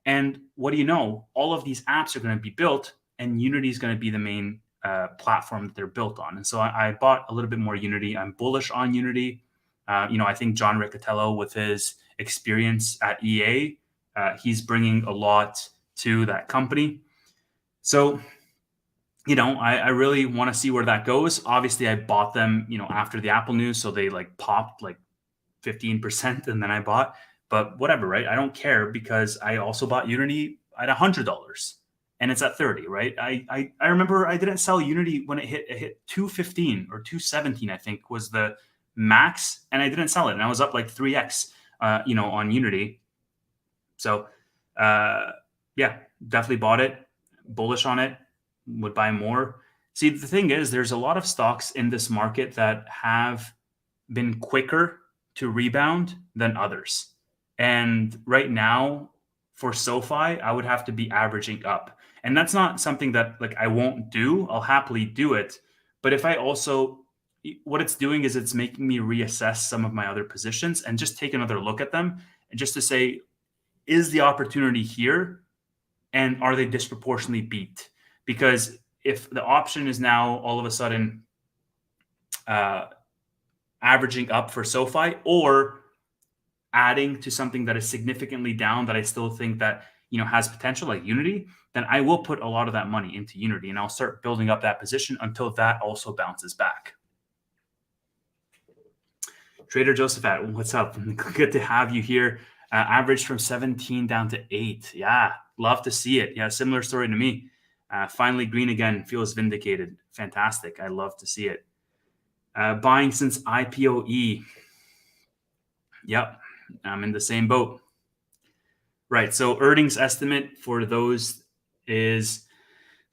And what do you know? All of these apps are going to be built, and Unity is going to be the main platform that they're built on. And so I bought a little bit more Unity. I'm bullish on Unity. I think John Riccatello, with his experience at EA, he's bringing a lot to that company. So, I really want to see where that goes. Obviously, I bought them, after the Apple news. So they popped 15%, and then I bought. But whatever, right? I don't care, because I also bought Unity at $100 and it's at 30, right? I remember I didn't sell Unity when it hit 215 or 217, I think was the max, and I didn't sell it, and I was up 3x, on Unity. So, yeah, definitely bought it, bullish on it, would buy more. See, the thing is, there's a lot of stocks in this market that have been quicker to rebound than others. And right now, for SoFi, I would have to be averaging up. And that's not something that I won't do. I'll happily do it. But if I also, what it's doing is it's making me reassess some of my other positions and just take another look at them, and just to say, is the opportunity here, and are they disproportionately beat? Because if the option is now all of a sudden averaging up for SoFi, or adding to something that is significantly down that I still think that has potential, like Unity, then I will put a lot of that money into Unity, and I'll start building up that position until that also bounces back. Trader Josephat, what's up? Good to have you here. Average from 17 down to 8. Yeah, love to see it. Yeah, similar story to me. Finally green again, feels vindicated. Fantastic. I love to see it. Buying since IPOE. Yep, I'm in the same boat. Right, so earnings estimate for those that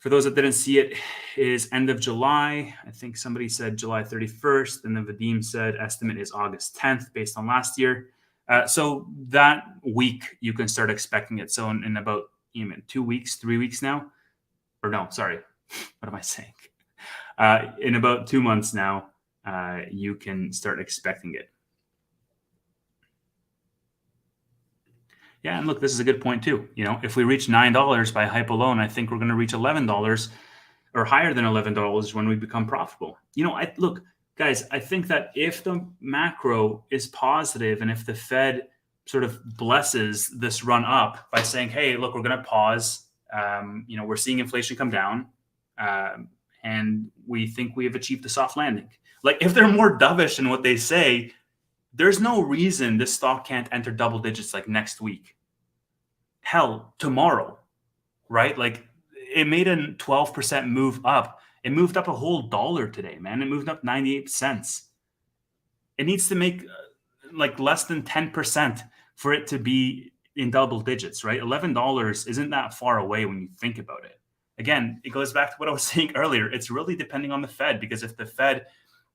didn't see it, is end of July. I think somebody said July 31st, and then Vadim said estimate is August 10th based on last year. So that week you can start expecting it. So in about 2 weeks, 3 weeks now, or no, sorry, what am I saying? In about 2 months now, you can start expecting it. Yeah, and look, this is a good point too. If we reach $9 by hype alone, I think we're going to reach $11 or higher than $11 when we become profitable. Look, guys, I think that if the macro is positive, and if the Fed sort of blesses this run up by saying, hey, look, we're going to pause, we're seeing inflation come down, and we think we have achieved a soft landing. If they're more dovish in what they say, there's no reason this stock can't enter double digits next week. Hell, tomorrow, right? It made a 12% move up It moved up a whole dollar today, man. It moved up 98 cents. It needs to make like less than 10% for it to be in double digits, right? $11 isn't that far away when you think about it. Again, it goes back to what I was saying earlier. It's really depending on the Fed, because if the Fed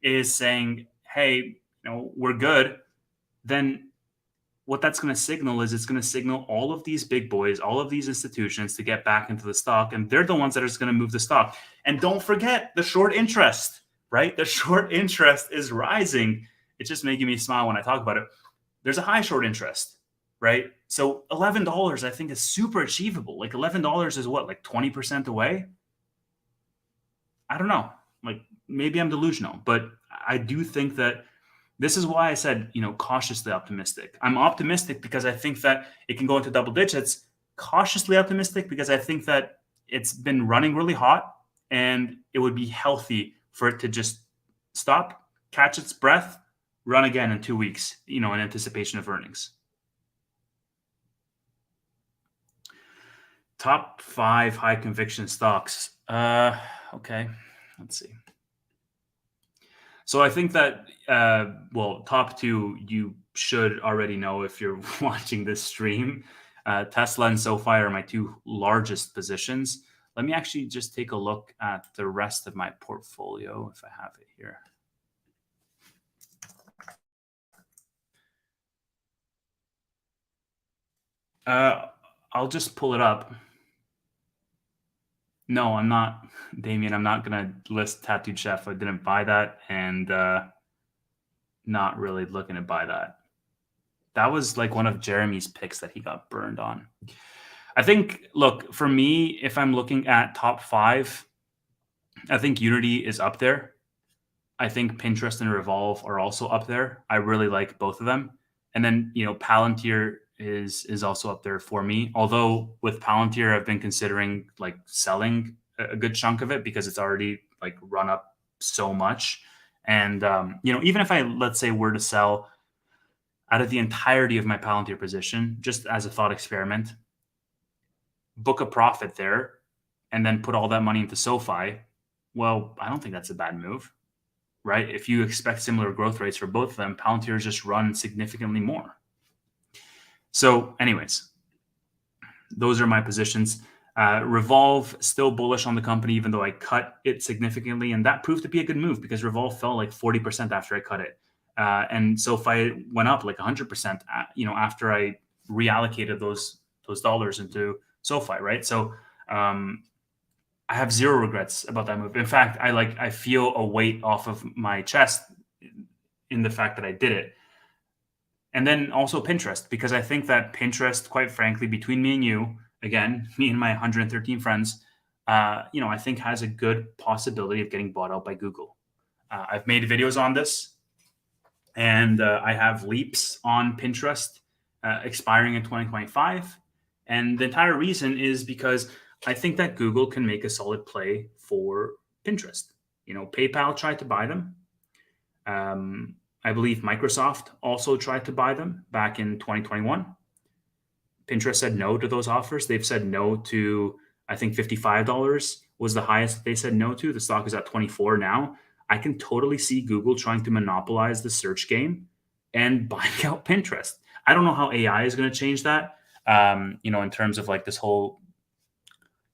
is saying, hey, we're good, then what that's going to signal is it's going to signal all of these big boys, all of these institutions to get back into the stock. And they're the ones that are just going to move the stock. And don't forget the short interest, right? The short interest is rising. It's just making me smile when I talk about it. There's a high short interest, right? So $11, I think, is super achievable. Like $11 is what, like 20% away? I don't know. Like maybe I'm delusional, but I do think that this is why I said, cautiously optimistic. I'm optimistic because I think that it can go into double digits. Cautiously optimistic because I think that it's been running really hot and it would be healthy for it to just stop, catch its breath, run again in 2 weeks, in anticipation of earnings. Top 5 high conviction stocks. Okay, let's see. So I think that, top 2, you should already know if you're watching this stream. Tesla and Sofi are my 2 largest positions. Let me actually just take a look at the rest of my portfolio if I have it here. I'll just pull it up. No, I'm not, Damien. I'm not going to list Tattooed Chef. I didn't buy that, and not really looking to buy that. That was like one of Jeremy's picks that he got burned on. I think, look, for me, if I'm looking at top 5, I think Unity is up there. I think Pinterest and Revolve are also up there. I really like both of them. And then, Palantir is also up there for me. Although with Palantir, I've been considering like selling a good chunk of it because it's already like run up so much. And, even if I, let's say, were to sell out of the entirety of my Palantir position, just as a thought experiment, book a profit there, and then put all that money into SoFi, well, I don't think that's a bad move, right? If you expect similar growth rates for both of them, Palantir just run significantly more. So anyways, those are my positions. Revolve, still bullish on the company, even though I cut it significantly. And that proved to be a good move because Revolve fell like 40% after I cut it. And SoFi went up like 100%, after I reallocated those dollars into SoFi, right? So I have zero regrets about that move. In fact, I feel a weight off of my chest in the fact that I did it. And then also Pinterest, because I think that Pinterest, quite frankly, between me and you, again, me and my 113 friends, I think has a good possibility of getting bought out by Google. I've made videos on this, and I have leaps on Pinterest expiring in 2025. And the entire reason is because I think that Google can make a solid play for Pinterest. PayPal tried to buy them. I believe Microsoft also tried to buy them back in 2021. Pinterest said no to those offers. They've said no to, I think $55 was the highest that they said no to. The stock is at 24 now. I can totally see Google trying to monopolize the search game and buying out Pinterest. I don't know how AI is going to change that, in terms of like this whole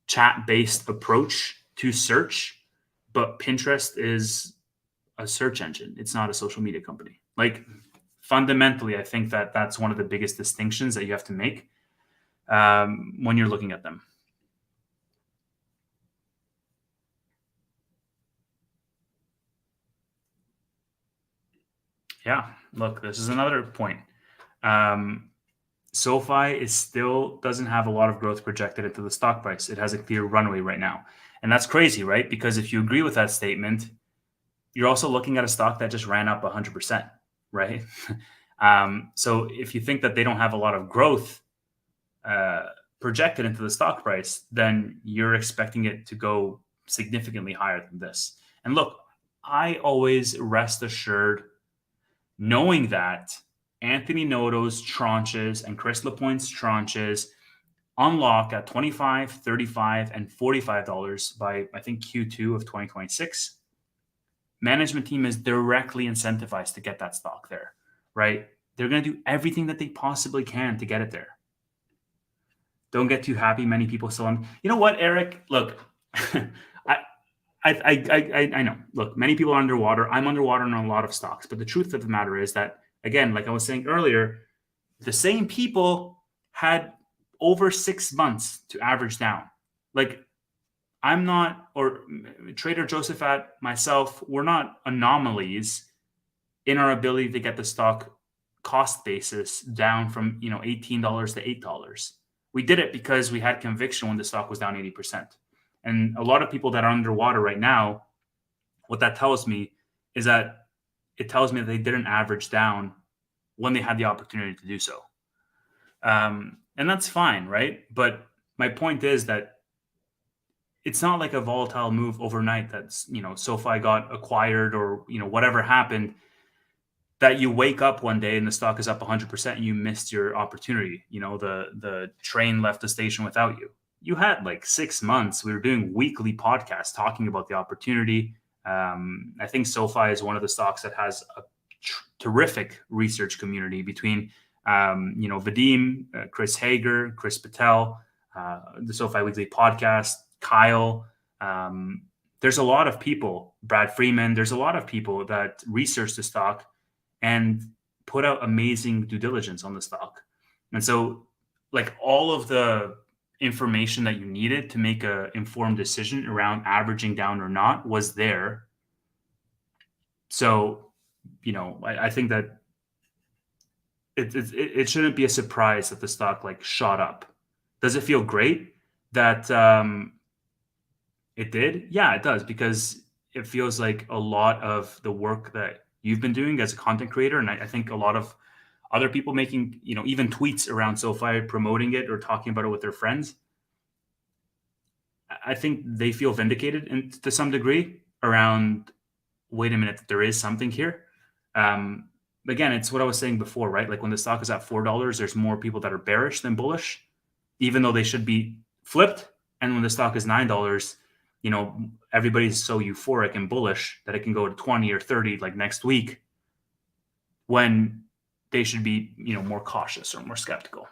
chat-based approach to search, but Pinterest is a search engine. It's not a social media company. Like fundamentally, I think that that's one of the biggest distinctions that you have to make when you're looking at them. Yeah, look, this is another point. SoFi is still doesn't have a lot of growth projected into the stock price. It has a clear runway right now. And that's crazy, right? Because if you agree with that statement, you're also looking at a stock that just ran up 100%, right? So if you think that they don't have a lot of growth projected into the stock price, then you're expecting it to go significantly higher than this. And look, I always rest assured knowing that Anthony Noto's tranches and Chris Lapointe's tranches unlock at $25, $35, and $45 by, I think, Q2 of 2026. Management team is directly incentivized to get that stock there, right? They're going to do everything that they possibly can to get it there. Don't get too happy. Many people still on. You know what, Eric? Look, I know. Look, many people are underwater. I'm underwater on a lot of stocks, but the truth of the matter is that, again, like I was saying earlier, the same people had over 6 months to average down. Like, I'm not, or Trader Josephat, myself, we're not anomalies in our ability to get the stock cost basis down from $18 to $8. We did it because we had conviction when the stock was down 80%. And a lot of people that are underwater right now, what that tells me is that it tells me that they didn't average down when they had the opportunity to do so. And that's fine, right? But my point is that it's not like a volatile move overnight that's, SoFi got acquired or, whatever happened, that you wake up one day and the stock is up 100% and you missed your opportunity. The train left the station without you. You had like 6 months. We were doing weekly podcasts talking about the opportunity. I think SoFi is one of the stocks that has a terrific research community between, Vadim, Chris Hager, Chris Patel, the SoFi Weekly podcast, Kyle. There's a lot of people, Brad Freeman, there's a lot of people that research the stock and put out amazing due diligence on the stock. And so, like, all of the information that you needed to make an informed decision around averaging down or not was there. So, I think that it shouldn't be a surprise that the stock like shot up. Does it feel great that it did? Yeah, it does, because it feels like a lot of the work that you've been doing as a content creator, and I think a lot of other people making, even tweets around SoFi promoting it or talking about it with their friends, I think they feel vindicated to some degree around, wait a minute, there is something here. Again, it's what I was saying before, right? Like when the stock is at $4, there's more people that are bearish than bullish, even though they should be flipped. And when the stock is $9, everybody's so euphoric and bullish that it can go to 20 or 30 like next week, when they should be, more cautious or more skeptical.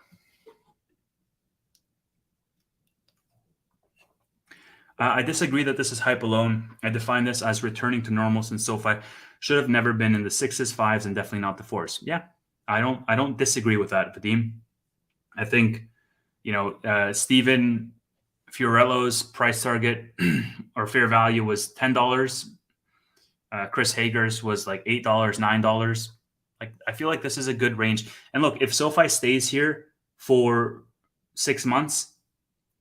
I disagree that this is hype alone. I define this as returning to normal, since SoFi should have never been in the 6s, 5s, and definitely not the 4s. Yeah, I don't disagree with that, Vadim. I think, Steven Fiorello's price target or fair value was $10. Chris Hager's was like $8, $9. Like, I feel like this is a good range. And look, if SoFi stays here for 6 months,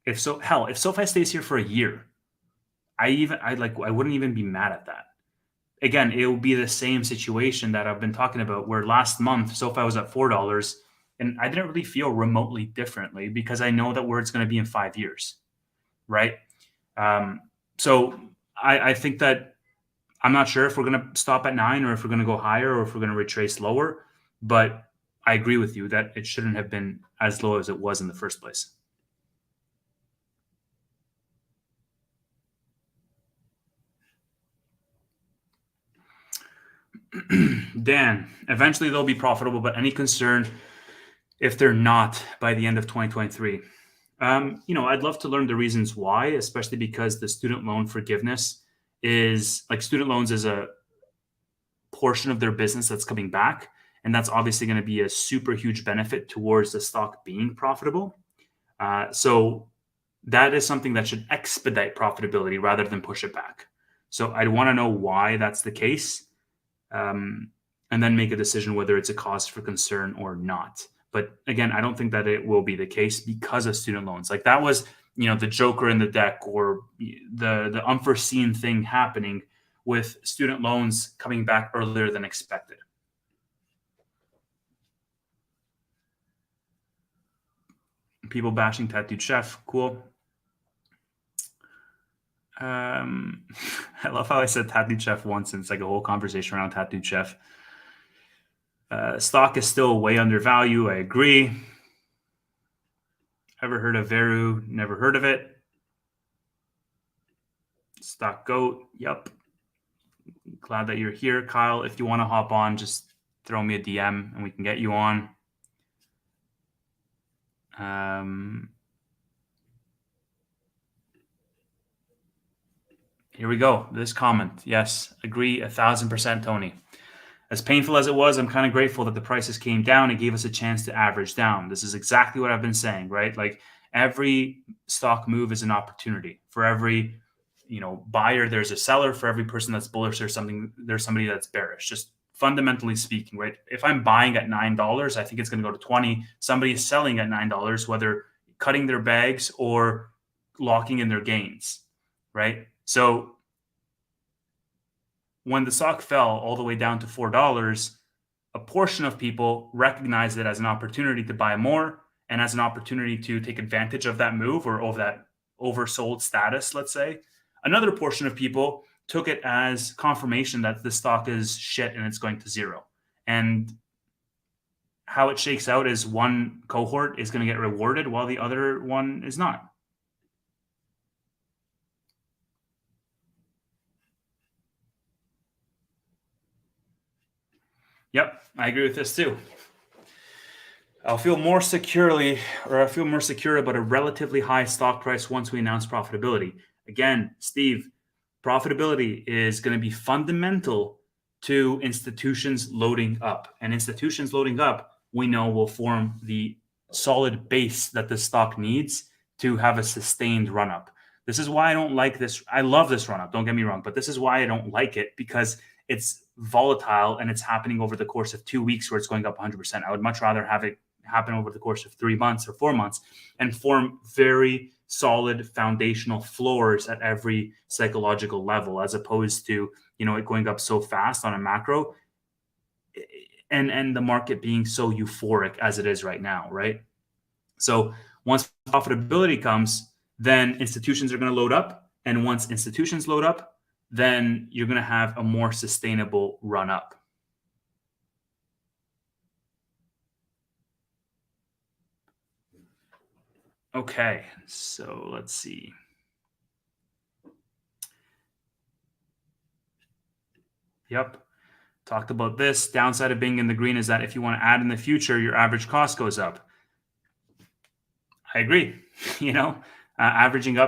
if SoFi stays here for a year, I wouldn't even be mad at that. Again, it will be the same situation that I've been talking about, where last month SoFi was at $4 and I didn't really feel remotely differently because I know that where it's going to be in 5 years, right? So I think that I'm not sure if we're going to stop at 9 or if we're going to go higher or if we're going to retrace lower, but I agree with you that it shouldn't have been as low as it was in the first place. Dan, eventually they'll be profitable, but any concern if they're not by the end of 2023? I'd love to learn the reasons why, especially because the student loan forgiveness is like, student loans is a portion of their business that's coming back. And that's obviously going to be a super huge benefit towards the stock being profitable. So that is something that should expedite profitability rather than push it back. So I'd want to know why that's the case, and then make a decision whether it's a cause for concern or not. But again, I don't think that it will be the case because of student loans. Like, that was, the joker in the deck, or the unforeseen thing happening with student loans coming back earlier than expected. People bashing Tattooed Chef. Cool. I love how I said Tattooed Chef once, and it's like a whole conversation around Tattooed Chef. Stock is still way undervalued. I agree. Ever heard of Veru? Never heard of it. Stock Goat. Yep. Glad that you're here, Kyle. If you want to hop on, just throw me a DM and we can get you on. Here we go. This comment. Yes, agree 1,000%, Tony. As painful as it was, I'm kind of grateful that the prices came down and gave us a chance to average down. This is exactly what I've been saying, right? Like every stock move is an opportunity. For every, buyer, there's a seller. For every person that's bullish, there's somebody that's bearish. Just fundamentally speaking, right? If I'm buying at $9, I think it's going to go to 20. Somebody is selling at $9, whether cutting their bags or locking in their gains, right? So when the stock fell all the way down to $4, a portion of people recognized it as an opportunity to buy more and as an opportunity to take advantage of that move or of that oversold status, let's say. Another portion of people took it as confirmation that the stock is shit and it's going to zero. And how it shakes out is one cohort is going to get rewarded while the other one is not. Yep, I agree with this too. I feel more secure about a relatively high stock price once we announce profitability. Again, Steve, profitability is going to be fundamental to institutions loading up. And institutions loading up, we know, will form the solid base that the stock needs to have a sustained run up. This is why I don't like this. I love this run up, don't get me wrong, but this is why I don't like it, because it's volatile and it's happening over the course of 2 weeks where it's going up 100%. I would much rather have it happen over the course of 3 months or 4 months and form very solid foundational floors at every psychological level, as opposed to, it going up so fast on a macro and the market being so euphoric as it is right now, right? So once profitability comes, then institutions are going to load up. And once institutions load up, then you're going to have a more sustainable run up. Okay, so let's see. Yep. Talked about this. Downside of being in the green is that if you want to add in the future, your average cost goes up. I agree. Averaging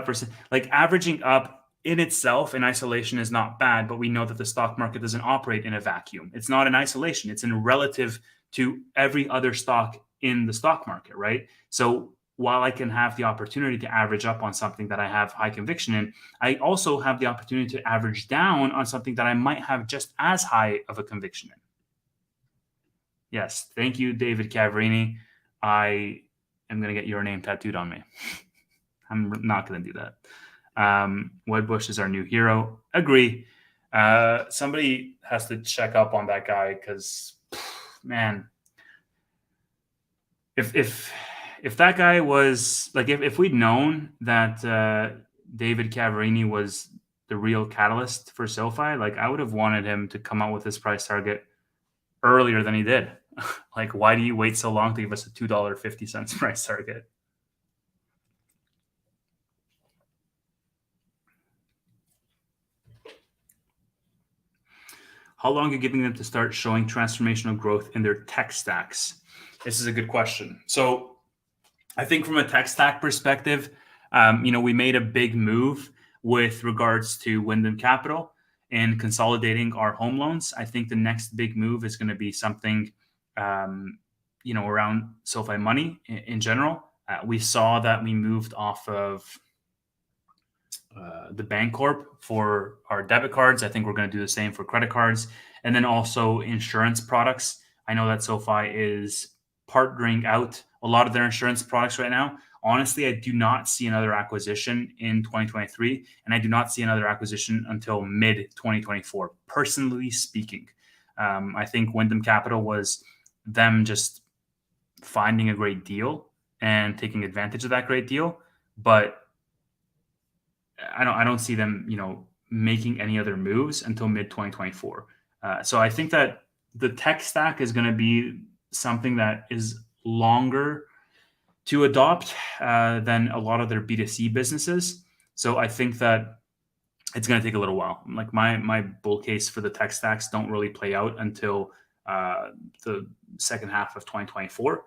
up in itself in isolation is not bad, but we know that the stock market doesn't operate in a vacuum. It's not in isolation. It's in relative to every other stock in the stock market, right? So while I can have the opportunity to average up on something that I have high conviction in, I also have the opportunity to average down on something that I might have just as high of a conviction in. Yes. Thank you, David Cavarini. I am going to get your name tattooed on me. I'm not going to do that. Wedbush is our new hero. Agree. Somebody has to check up on that guy because, man, if that guy was like, if we'd known that David Cavarini was the real catalyst for Sofi, like I would have wanted him to come out with this price target earlier than he did. Like, why do you wait so long to give us a $2.50 price target? How long are you giving them to start showing transformational growth in their tech stacks? This is a good question. So I think from a tech stack perspective, we made a big move with regards to Wyndham Capital and consolidating our home loans. I think the next big move is going to be something, around SoFi Money in general. We saw that we moved off of the Bancorp for our debit cards. I think we're going to do the same for credit cards, and then also insurance products. I know that SoFi is partnering out a lot of their insurance products right now. Honestly, I do not see another acquisition in 2023, and I do not see another acquisition until mid 2024. Personally speaking, I think Wyndham Capital was them just finding a great deal and taking advantage of that great deal, but I don't see them, making any other moves until mid 2024. So I think that the tech stack is going to be something that is longer to adopt than a lot of their B2C businesses. So I think that it's going to take a little while. Like my bull case for the tech stacks don't really play out until the second half of 2024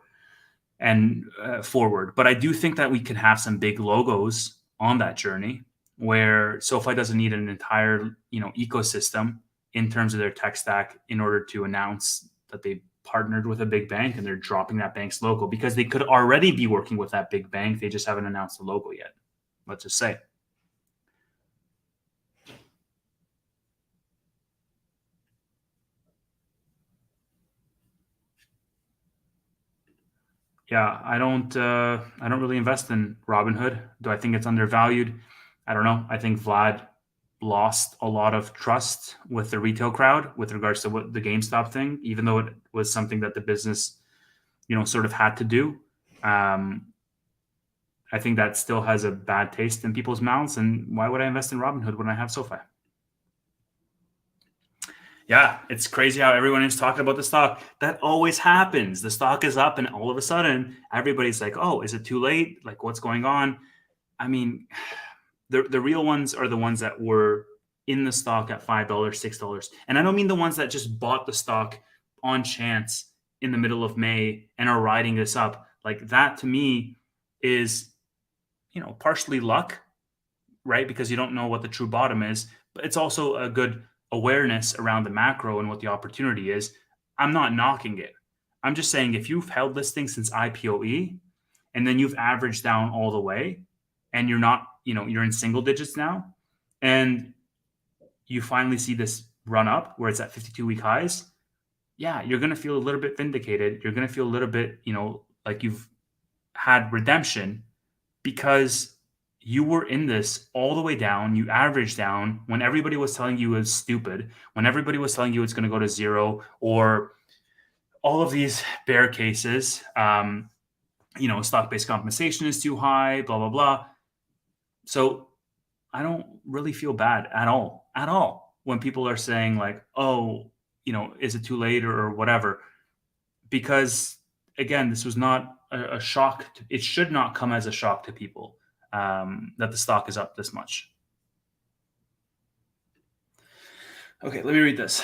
and forward. But I do think that we can have some big logos on that journey where SoFi doesn't need an entire ecosystem in terms of their tech stack in order to announce that they partnered with a big bank and they're dropping that bank's logo, because they could already be working with that big bank. They just haven't announced the logo yet. Let's just say. Yeah, I don't really invest in Robinhood. Do I think it's undervalued? I don't know. I think Vlad lost a lot of trust with the retail crowd with regards to what the GameStop thing, even though it was something that the business, sort of had to do. I think that still has a bad taste in people's mouths. And why would I invest in Robinhood when I have SoFi? Yeah, it's crazy how everyone is talking about the stock. That always happens. The stock is up, and all of a sudden, everybody's like, "Oh, is it too late? Like, what's going on?" I mean, the real ones are the ones that were in the stock at $5, $6, and I don't mean the ones that just bought the stock on chance in the middle of May and are riding this up. Like that, to me, is partially luck, right? Because you don't know what the true bottom is, but it's also a good awareness around the macro and what the opportunity is. I'm not knocking it. I'm just saying if you've held this thing since IPOE and then you've averaged down all the way and you're not, you're in single digits now and you finally see this run up where it's at 52-week highs, yeah, you're going to feel a little bit vindicated. You're going to feel a little bit, like you've had redemption because you were in this all the way down. You averaged down when everybody was telling you it was stupid, when everybody was telling you it's going to go to zero, or all of these bear cases. Stock-based compensation is too high, blah, blah, blah. So I don't really feel bad at all, when people are saying like, oh, is it too late or whatever? Because again, this was not a shock. It should not come as a shock to people that the stock is up this much. Okay, let me read this.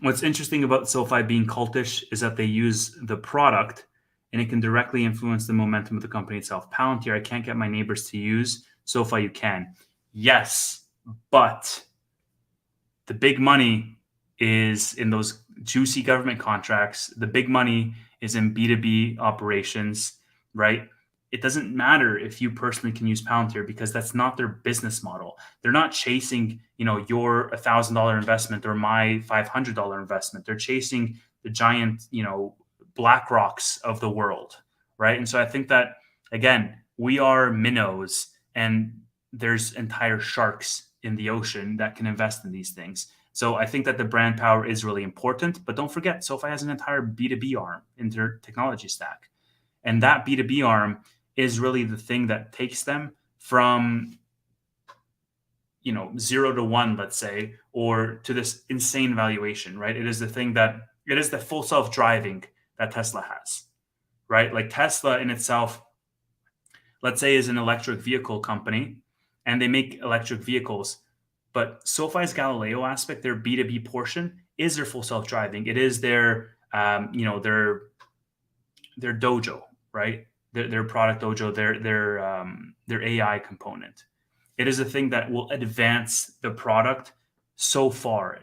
What's interesting about SoFi being cultish is that they use the product and it can directly influence the momentum of the company itself. Palantir, I can't get my neighbors to use. SoFi, you can. Yes, but the big money is in those juicy government contracts. The big money is in B2B operations, right? It doesn't matter if you personally can use Palantir because that's not their business model. They're not chasing, your $1,000 investment or my $500 investment. They're chasing the giant, Black Rocks of the world, right? And so I think that, again, we are minnows and there's entire sharks in the ocean that can invest in these things. So I think that the brand power is really important, but don't forget, SoFi has an entire B2B arm in their technology stack. And that B2B arm is really the thing that takes them from, 0 to 1, let's say, or to this insane valuation, right? It is the full self-driving that Tesla has, right? Like Tesla in itself, let's say, is an electric vehicle company and they make electric vehicles. But SoFi's Galileo aspect, their B2B portion, is their full self-driving. It is their dojo, right? Their product dojo, their AI component. It is a thing that will advance the product so far.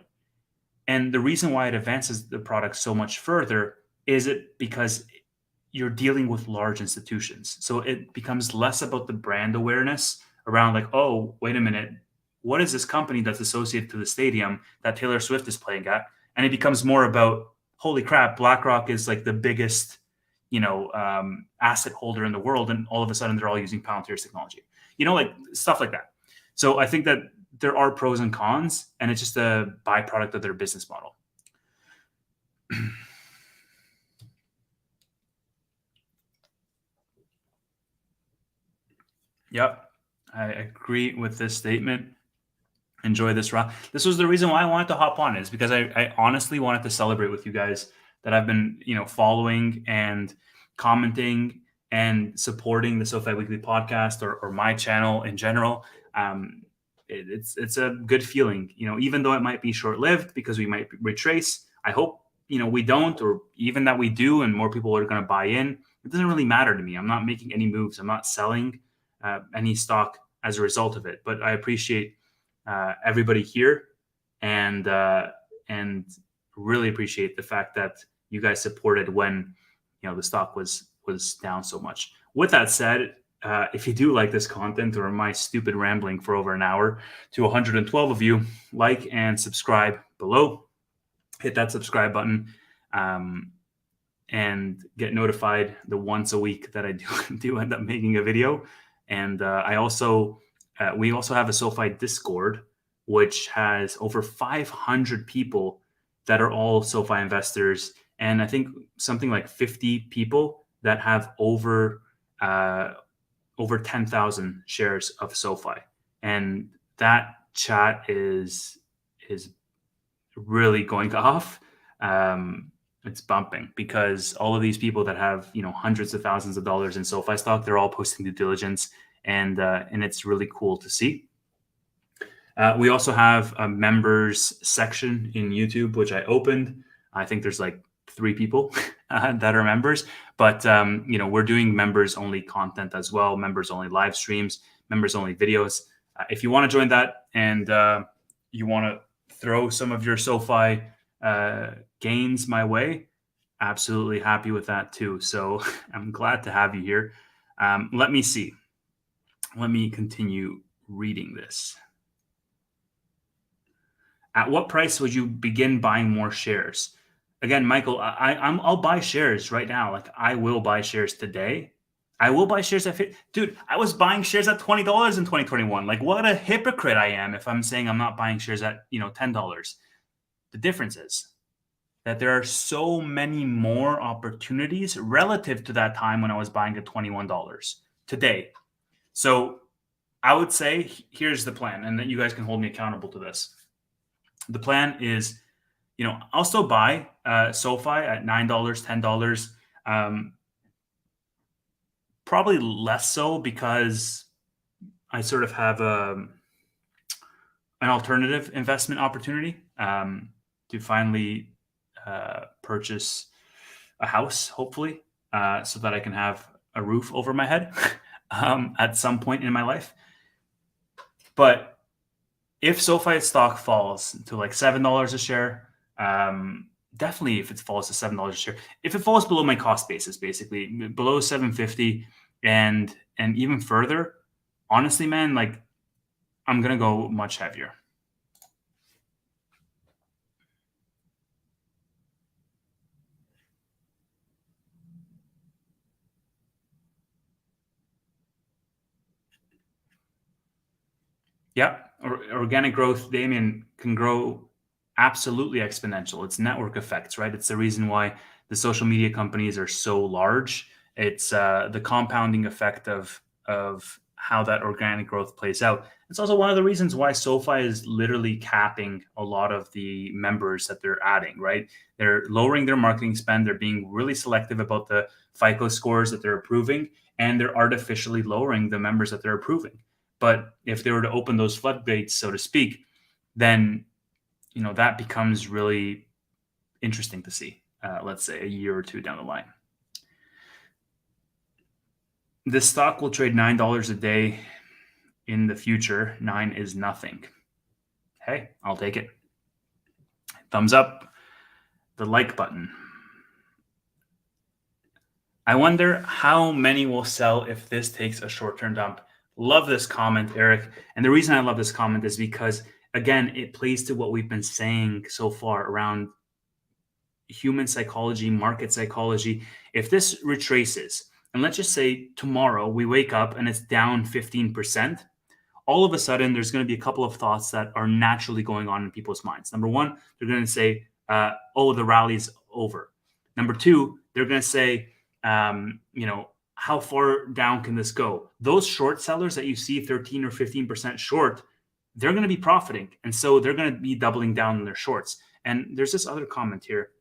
And the reason why it advances the product so much further is it because you're dealing with large institutions. So it becomes less about the brand awareness around like, oh, wait a minute, what is this company that's associated to the stadium that Taylor Swift is playing at? And it becomes more about, holy crap, BlackRock is like the biggest, asset holder in the world. And all of a sudden they're all using Palantir's technology, like stuff like that. So I think that there are pros and cons and it's just a byproduct of their business model. Yep. I agree with this statement. Enjoy this round. This was the reason why I wanted to hop on, is because I honestly wanted to celebrate with you guys that I've been, following and commenting and supporting the SoFi Weekly podcast or my channel in general. It's a good feeling, even though it might be short lived because we might retrace. I hope we don't, or even that we do, and more people are going to buy in. It doesn't really matter to me. I'm not making any moves. I'm not selling any stock as a result of it. But I appreciate everybody here, and really appreciate the fact that you guys supported when the stock was down so much. With that said, if you do like this content or my stupid rambling for over an hour, to 112 of you, like and subscribe below. Hit that subscribe button and get notified the once a week that I do end up making a video. And we also have a SoFi Discord, which has over 500 people that are all SoFi investors, and I think something like 50 people that have over 10,000 shares of SoFi. And that chat is really going off. It's bumping because all of these people that have hundreds of thousands of dollars in SoFi stock, they're all posting due diligence, and it's really cool to see. We also have a members section in YouTube, which I opened. I think there's like 3 people that are members, but we're doing members only content as well, members only live streams, members only videos. If you want to join that and you want to throw some of your SoFi gains my way, absolutely happy with that too. So I'm glad to have you here. Let me see. Let me continue reading this. At what price would you begin buying more shares? Again, Michael, I'll buy shares right now. Like, I will buy shares today. I will buy shares at dude. I was buying shares at $20 in 2021. Like, what a hypocrite I am if I'm saying I'm not buying shares at $10. The difference is that there are so many more opportunities relative to that time when I was buying at $21 today. So I would say here's the plan, and that you guys can hold me accountable to this. The plan is, I'll still buy SoFi at $9, $10. Probably less so because I sort of have an alternative investment opportunity to finally purchase a house, hopefully, so that I can have a roof over my head at some point in my life. But if SoFi stock falls to like $7 a share, definitely if it falls to $7 a share, if it falls below my cost basis, basically below 750 and even further, honestly, man, like, I'm going to go much heavier. Yeah. Organic growth, Damien, can grow absolutely exponential. It's network effects, right? It's the reason why the social media companies are so large. It's the compounding effect of how that organic growth plays out. It's also one of the reasons why SoFi is literally capping a lot of the members that they're adding, right? They're lowering their marketing spend. They're being really selective about the FICO scores that they're approving, and they're artificially lowering the members that they're approving. But if they were to open those floodgates, so to speak, then that becomes really interesting to see, let's say a year or two down the line. This stock will trade $9 a day in the future. 9 is nothing. Hey, I'll take it. Thumbs up, the like button. I wonder how many will sell if this takes a short-term dump. Love this comment, Eric. And the reason I love this comment is because, again, it plays to what we've been saying so far around human psychology, market psychology. If this retraces, and let's just say tomorrow we wake up and it's down 15%, all of a sudden there's going to be a couple of thoughts that are naturally going on in people's minds. Number one, they're going to say, oh, the rally's over. Number two, they're going to say, how far down can this go? Those short sellers that you see 13 or 15% short, they're going to be profiting. And so they're going to be doubling down on their shorts. And there's this other comment here.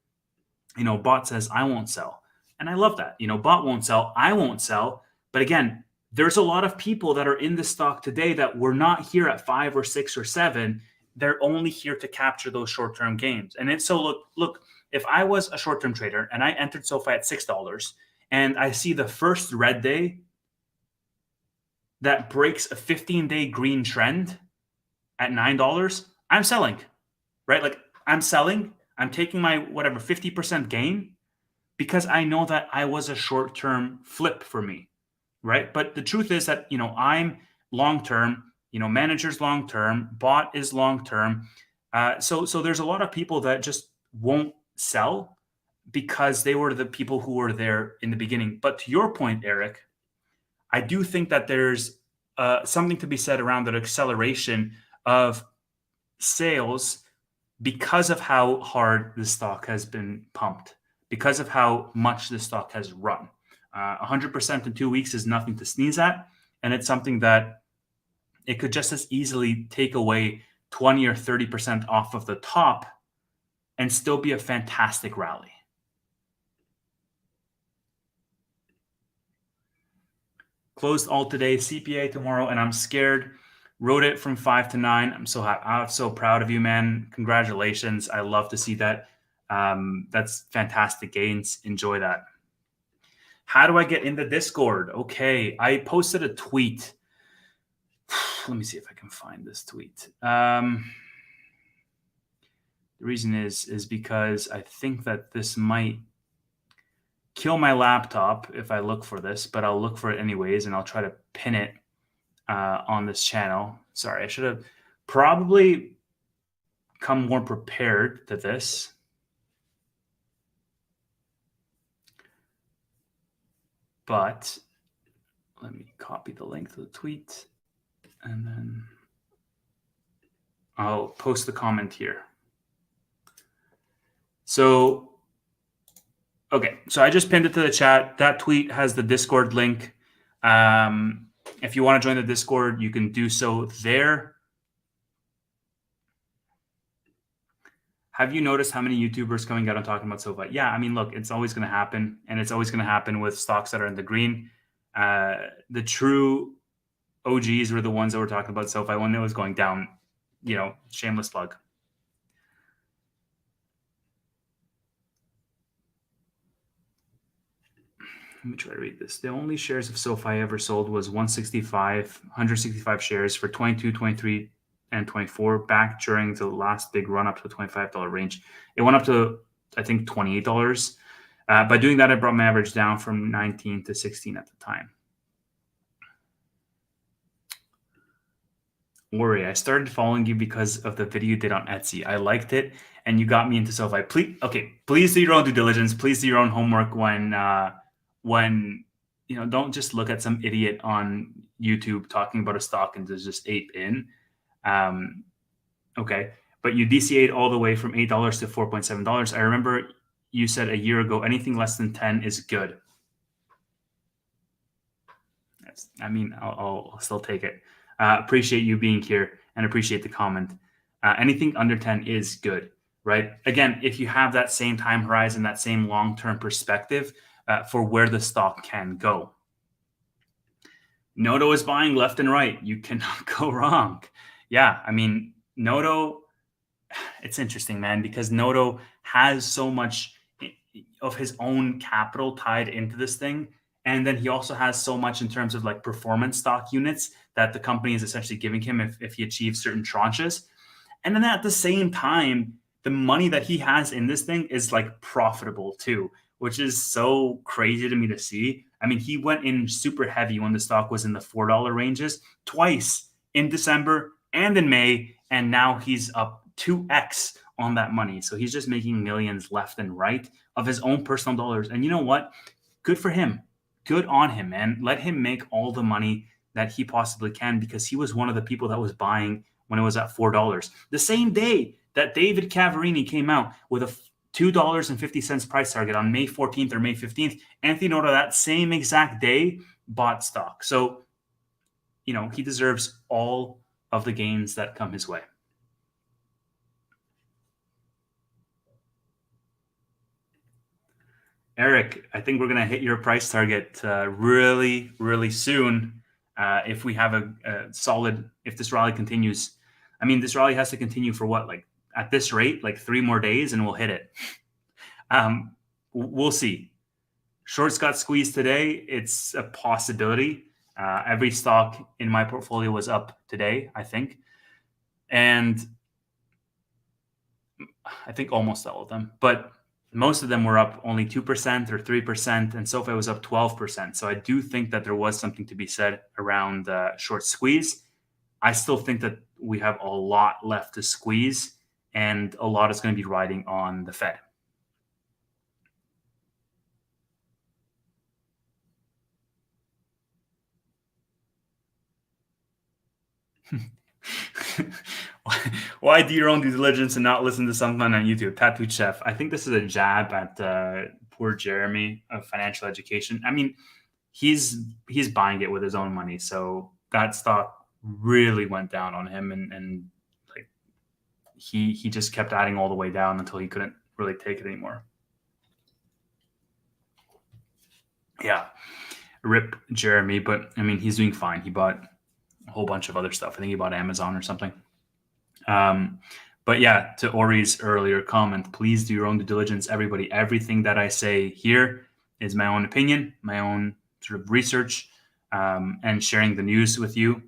Bot says, I won't sell. And I love that. Bot won't sell. I won't sell. But again, there's a lot of people that are in the stock today that were not here at 5 or 6 or 7. They're only here to capture those short-term gains. And if so, look, if I was a short-term trader and I entered Sofi at $6 and I see the first red day that breaks a 15-day green trend at $9, I'm selling, right? Like I'm selling, I'm taking my whatever 50% gain because I know that I was a short-term flip for me, right? But the truth is that, I'm long-term, managers long-term, bot is long-term. So there's a lot of people that just won't sell because they were the people who were there in the beginning. But to your point, Eric, I do think that there's something to be said around the acceleration of sales because of how hard the stock has been pumped, because of how much the stock has run. 100% in 2 weeks is nothing to sneeze at. And it's something that it could just as easily take away 20 or 30% off of the top and still be a fantastic rally. Closed all today, CPA tomorrow, and I'm scared. Wrote it from 5 to 9. I'm so proud of you, man. Congratulations. I love to see that. That's fantastic gains. Enjoy that. How do I get in the Discord? Okay, I posted a tweet. Let me see if I can find this tweet. The reason is because I think that this might kill my laptop if I look for this, but I'll look for it anyways, and I'll try to pin it on this channel. Sorry, I should have probably come more prepared to this. But let me copy the link to the tweet, and then I'll post the comment here. So, okay, so I just pinned it to the chat. That tweet has the Discord link. If you want to join the Discord, you can do so there. Have you noticed how many YouTubers coming out and talking about Sofi? Yeah, I mean, look, it's always going to happen, and it's always going to happen with stocks that are in the green. The true OGs were the ones that were talking about Sofi when it was going down. Shameless plug. Let me try to read this. The only shares of Sofi ever sold was 165 shares for 22, 23, and 24 back during the last big run up to the $25 range. It went up to, I think, $28. By doing that, I brought my average down from 19 to 16 at the time. Worry, I started following you because of the video you did on Etsy. I liked it, and you got me into Sofi. Please do your own due diligence. Please do your own homework when don't just look at some idiot on YouTube talking about a stock and just ape in. Okay, but you DCA'd all the way from $8 to $4.7. I remember you said a year ago anything less than 10 is good. I'll still take it. Appreciate you being here and appreciate the comment. Anything under 10 is good, right? Again, if you have that same time horizon, that same long-term perspective for where the stock can go. Noto is buying left and right. You cannot go wrong. Yeah, I mean, Noto, it's interesting, man, because Noto has so much of his own capital tied into this thing. And then he also has so much in terms of like performance stock units that the company is essentially giving him if he achieves certain tranches. And then at the same time, the money that he has in this thing is like profitable too, which is so crazy to me to see. I mean, he went in super heavy when the stock was in the $4 ranges twice in December and in May. And now he's up 2x on that money. So he's just making millions left and right of his own personal dollars. And you know what? Good for him. Good on him, man. Let him make all the money that he possibly can because he was one of the people that was buying when it was at $4. The same day that David Cavarini came out with a $2.50 price target on May 14th or May 15th, Anthony Noto that same exact day bought stock. So, he deserves all of the gains that come his way. Eric, I think we're going to hit your price target really, really soon if we have a solid, if this rally continues. I mean, this rally has to continue for what, like at this rate, like 3 more days and we'll hit it. We'll see. Shorts got squeezed today. It's a possibility. Every stock in my portfolio was up today, I think. And I think almost all of them. But most of them were up only 2% or 3%, and Sofi was up 12%. So I do think that there was something to be said around short squeeze. I still think that we have a lot left to squeeze, and a lot is going to be riding on the Fed. Why do your own due diligence and not listen to someone on YouTube? Tattooed Chef. I think this is a jab at poor Jeremy of financial education. I mean, he's buying it with his own money, so that stock really went down on him, and like he just kept adding all the way down until he couldn't really take it anymore. Yeah, rip Jeremy, but I mean he's doing fine. He bought a whole bunch of other stuff. I think he bought Amazon or something. But yeah, to Ori's earlier comment, please do your own due diligence. Everybody, everything that I say here is my own opinion, my own sort of research, and sharing the news with you.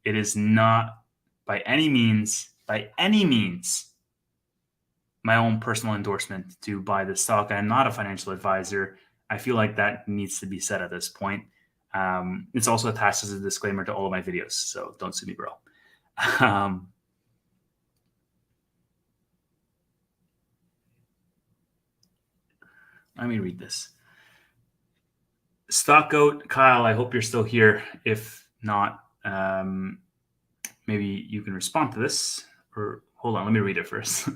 It is not by any means, my own personal endorsement to buy the stock. I'm not a financial advisor. I feel like that needs to be said at this point. It's also attached as a disclaimer to all of my videos, so don't sue me, bro. Let me read this. Stock Goat, Kyle, I hope you're still here. If not, maybe you can respond to this. Or hold on, let me read it first.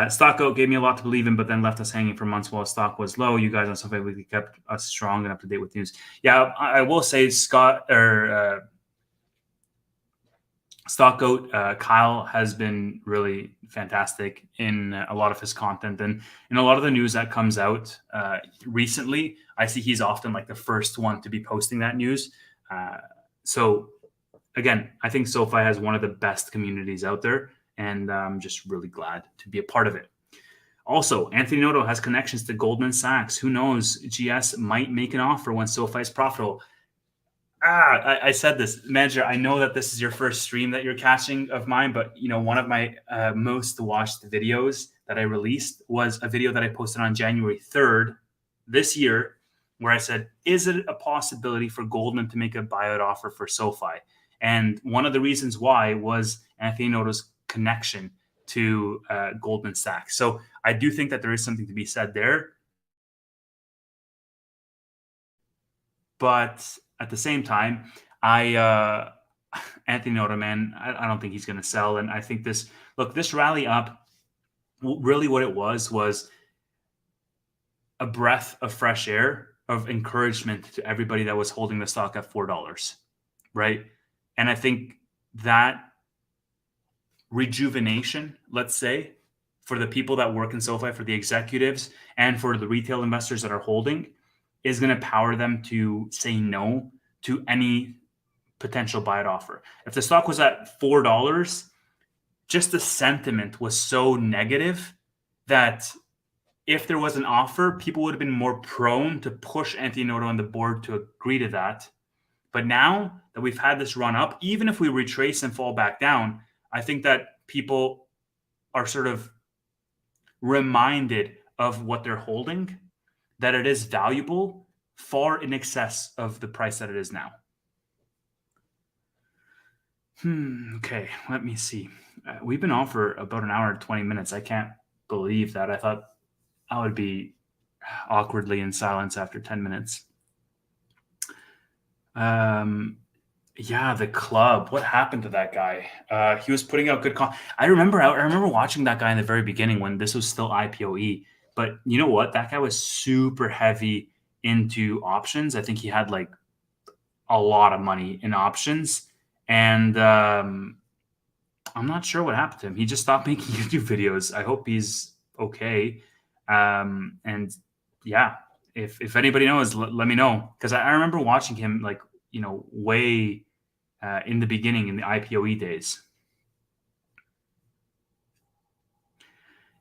Stock Goat gave me a lot to believe in, but then left us hanging for months while stock was low. You guys on Sofi Weekly kept us strong and up to date with news. Yeah, I will say Stock Goat, Kyle has been really fantastic in a lot of his content and in a lot of the news that comes out recently. I see he's often like the first one to be posting that news. So again, I think Sofi has one of the best communities out there, and I'm just really glad to be a part of it. Also, Anthony Noto has connections to Goldman Sachs. Who knows? GS might make an offer when Sofi is profitable. I said this, manager. I know that this is your first stream that you're catching of mine, but you know, one of my most watched videos that I released was a video that I posted on January 3rd this year, where I said, "Is it a possibility for Goldman to make a buyout offer for Sofi?" And one of the reasons why was Anthony Noto's connection to Goldman Sachs. So I do think that there is something to be said there, but at the same time, Anthony Noto, man, I don't think he's going to sell. And I think this rally up, really what it was a breath of fresh air, of encouragement to everybody that was holding the stock at $4, right? And I think that rejuvenation, let's say, for the people that work in SoFi, for the executives, and for the retail investors that are holding, is going to power them to say no to any potential buyout offer. If the stock was at $4, just the sentiment was so negative that if there was an offer, people would have been more prone to push Anthony Noto on the board to agree to that. But now that we've had this run up, even if we retrace and fall back down, I think that people are sort of reminded of what they're holding, that it is valuable far in excess of the price that it is now. Okay, let me see. We've been on for about an hour and 20 minutes. I can't believe that. I thought I would be awkwardly in silence after 10 minutes. Yeah, the club. What happened to that guy? He was putting out good I remember watching that guy in the very beginning when this was still IPOE. But you know what? That guy was super heavy into options. I think he had like a lot of money in options. And I'm not sure what happened to him. He just stopped making YouTube videos. I hope he's okay. And yeah, if anybody knows, let me know, because I remember watching him like way in the beginning in the IPOE days.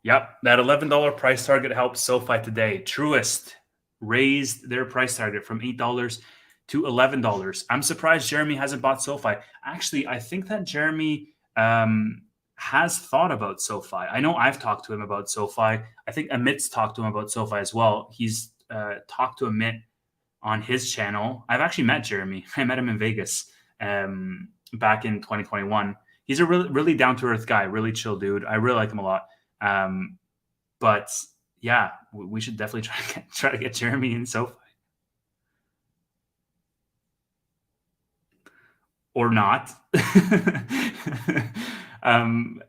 Yep, that $11 price target helped SoFi today. Truist raised their price target from $8 to $11. I'm surprised Jeremy hasn't bought SoFi. Actually, I think that Jeremy has thought about SoFi. I know I've talked to him about SoFi. I think Amit's talked to him about SoFi as well. He's talked to Amit on his channel. I've actually met Jeremy. I met him in Vegas back in 2021. He's a really, really down-to-earth guy, really chill dude. I really like him a lot. But yeah, we should definitely try to get Jeremy in SoFi. Or not.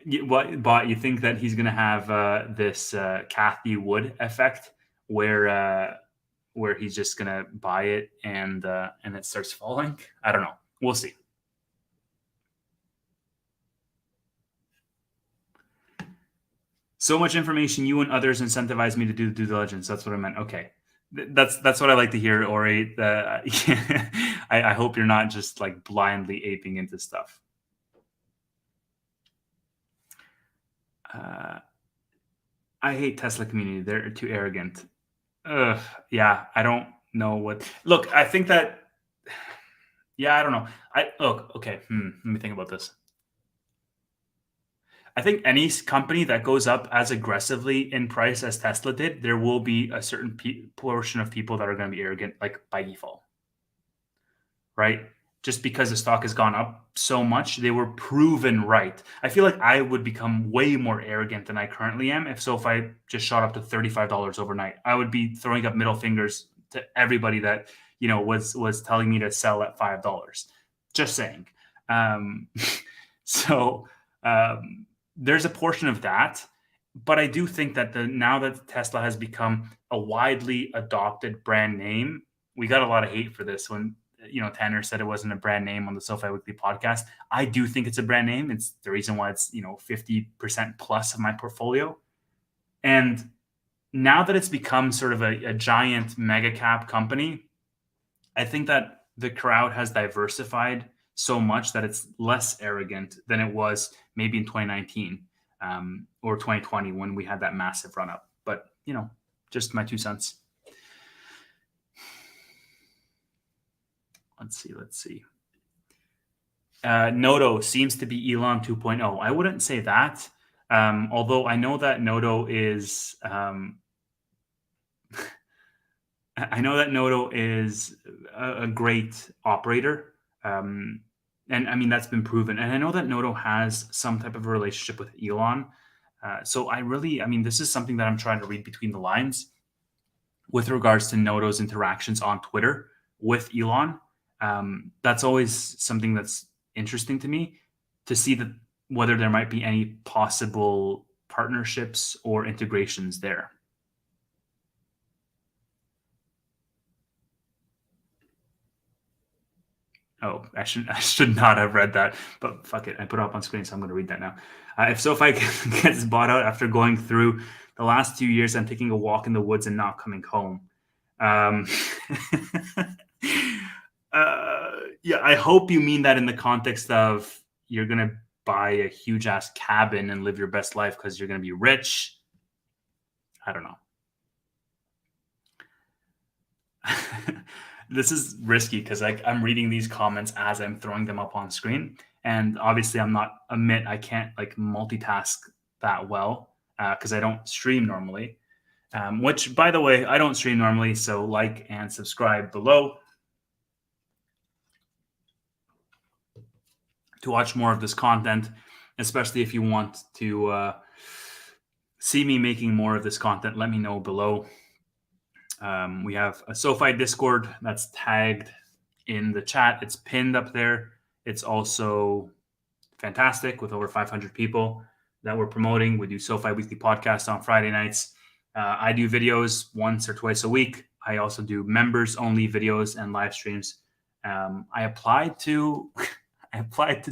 You think that he's going to have this Kathy Wood effect where he's just going to buy it and it starts falling? I don't know. We'll see. So much information, you and others incentivize me to do the due diligence. That's what I meant. Okay. That's what I like to hear, Ori. I hope you're not just like blindly aping into stuff. I hate Tesla community. They're too arrogant. Yeah, I don't know what. Look, I think that. Yeah, I don't know. Okay. Let me think about this. I think any company that goes up as aggressively in price as Tesla did, there will be a certain portion of people that are going to be arrogant, like by default, right? Just because the stock has gone up so much, they were proven right. I feel like I would become way more arrogant than I currently am if SoFi just shot up to $35 overnight. I would be throwing up middle fingers to everybody that was telling me to sell at $5. Just saying. There's a portion of that, but I do think that now that Tesla has become a widely adopted brand name, we got a lot of hate for this when Tanner said it wasn't a brand name on the SoFi Weekly podcast. I do think it's a brand name. It's the reason why it's 50% plus of my portfolio. And now that it's become sort of a giant mega cap company, I think that the crowd has diversified so much that it's less arrogant than it was maybe in 2019 or 2020 when we had that massive run up. But, just my 2 cents. Let's see. Noto seems to be Elon 2.0. I wouldn't say that. Although I know that Noto is a great operator. And I mean, that's been proven. And I know that Noto has some type of a relationship with Elon. So this is something that I'm trying to read between the lines with regards to Noto's interactions on Twitter with Elon. That's always something that's interesting to me to see that whether there might be any possible partnerships or integrations there. Oh, I should not have read that, but fuck it. I put it up on screen, so I'm going to read that now. If SoFi gets bought out after going through the last 2 years and taking a walk in the woods and not coming home. Yeah, I hope you mean that in the context of you're going to buy a huge ass cabin and live your best life because you're going to be rich. I don't know. This is risky because I'm reading these comments as I'm throwing them up on screen. And obviously I'm not Amit. I can't multitask that well because I don't stream normally. Which, by the way, I don't stream normally. So like and subscribe below to watch more of this content, especially if you want to see me making more of this content. Let me know below. We have a SoFi Discord that's tagged in the chat. It's pinned up there. It's also fantastic with over 500 people that we're promoting. We do SoFi Weekly Podcast on Friday nights. I do videos once or twice a week. I also do members only videos and live streams. I applied to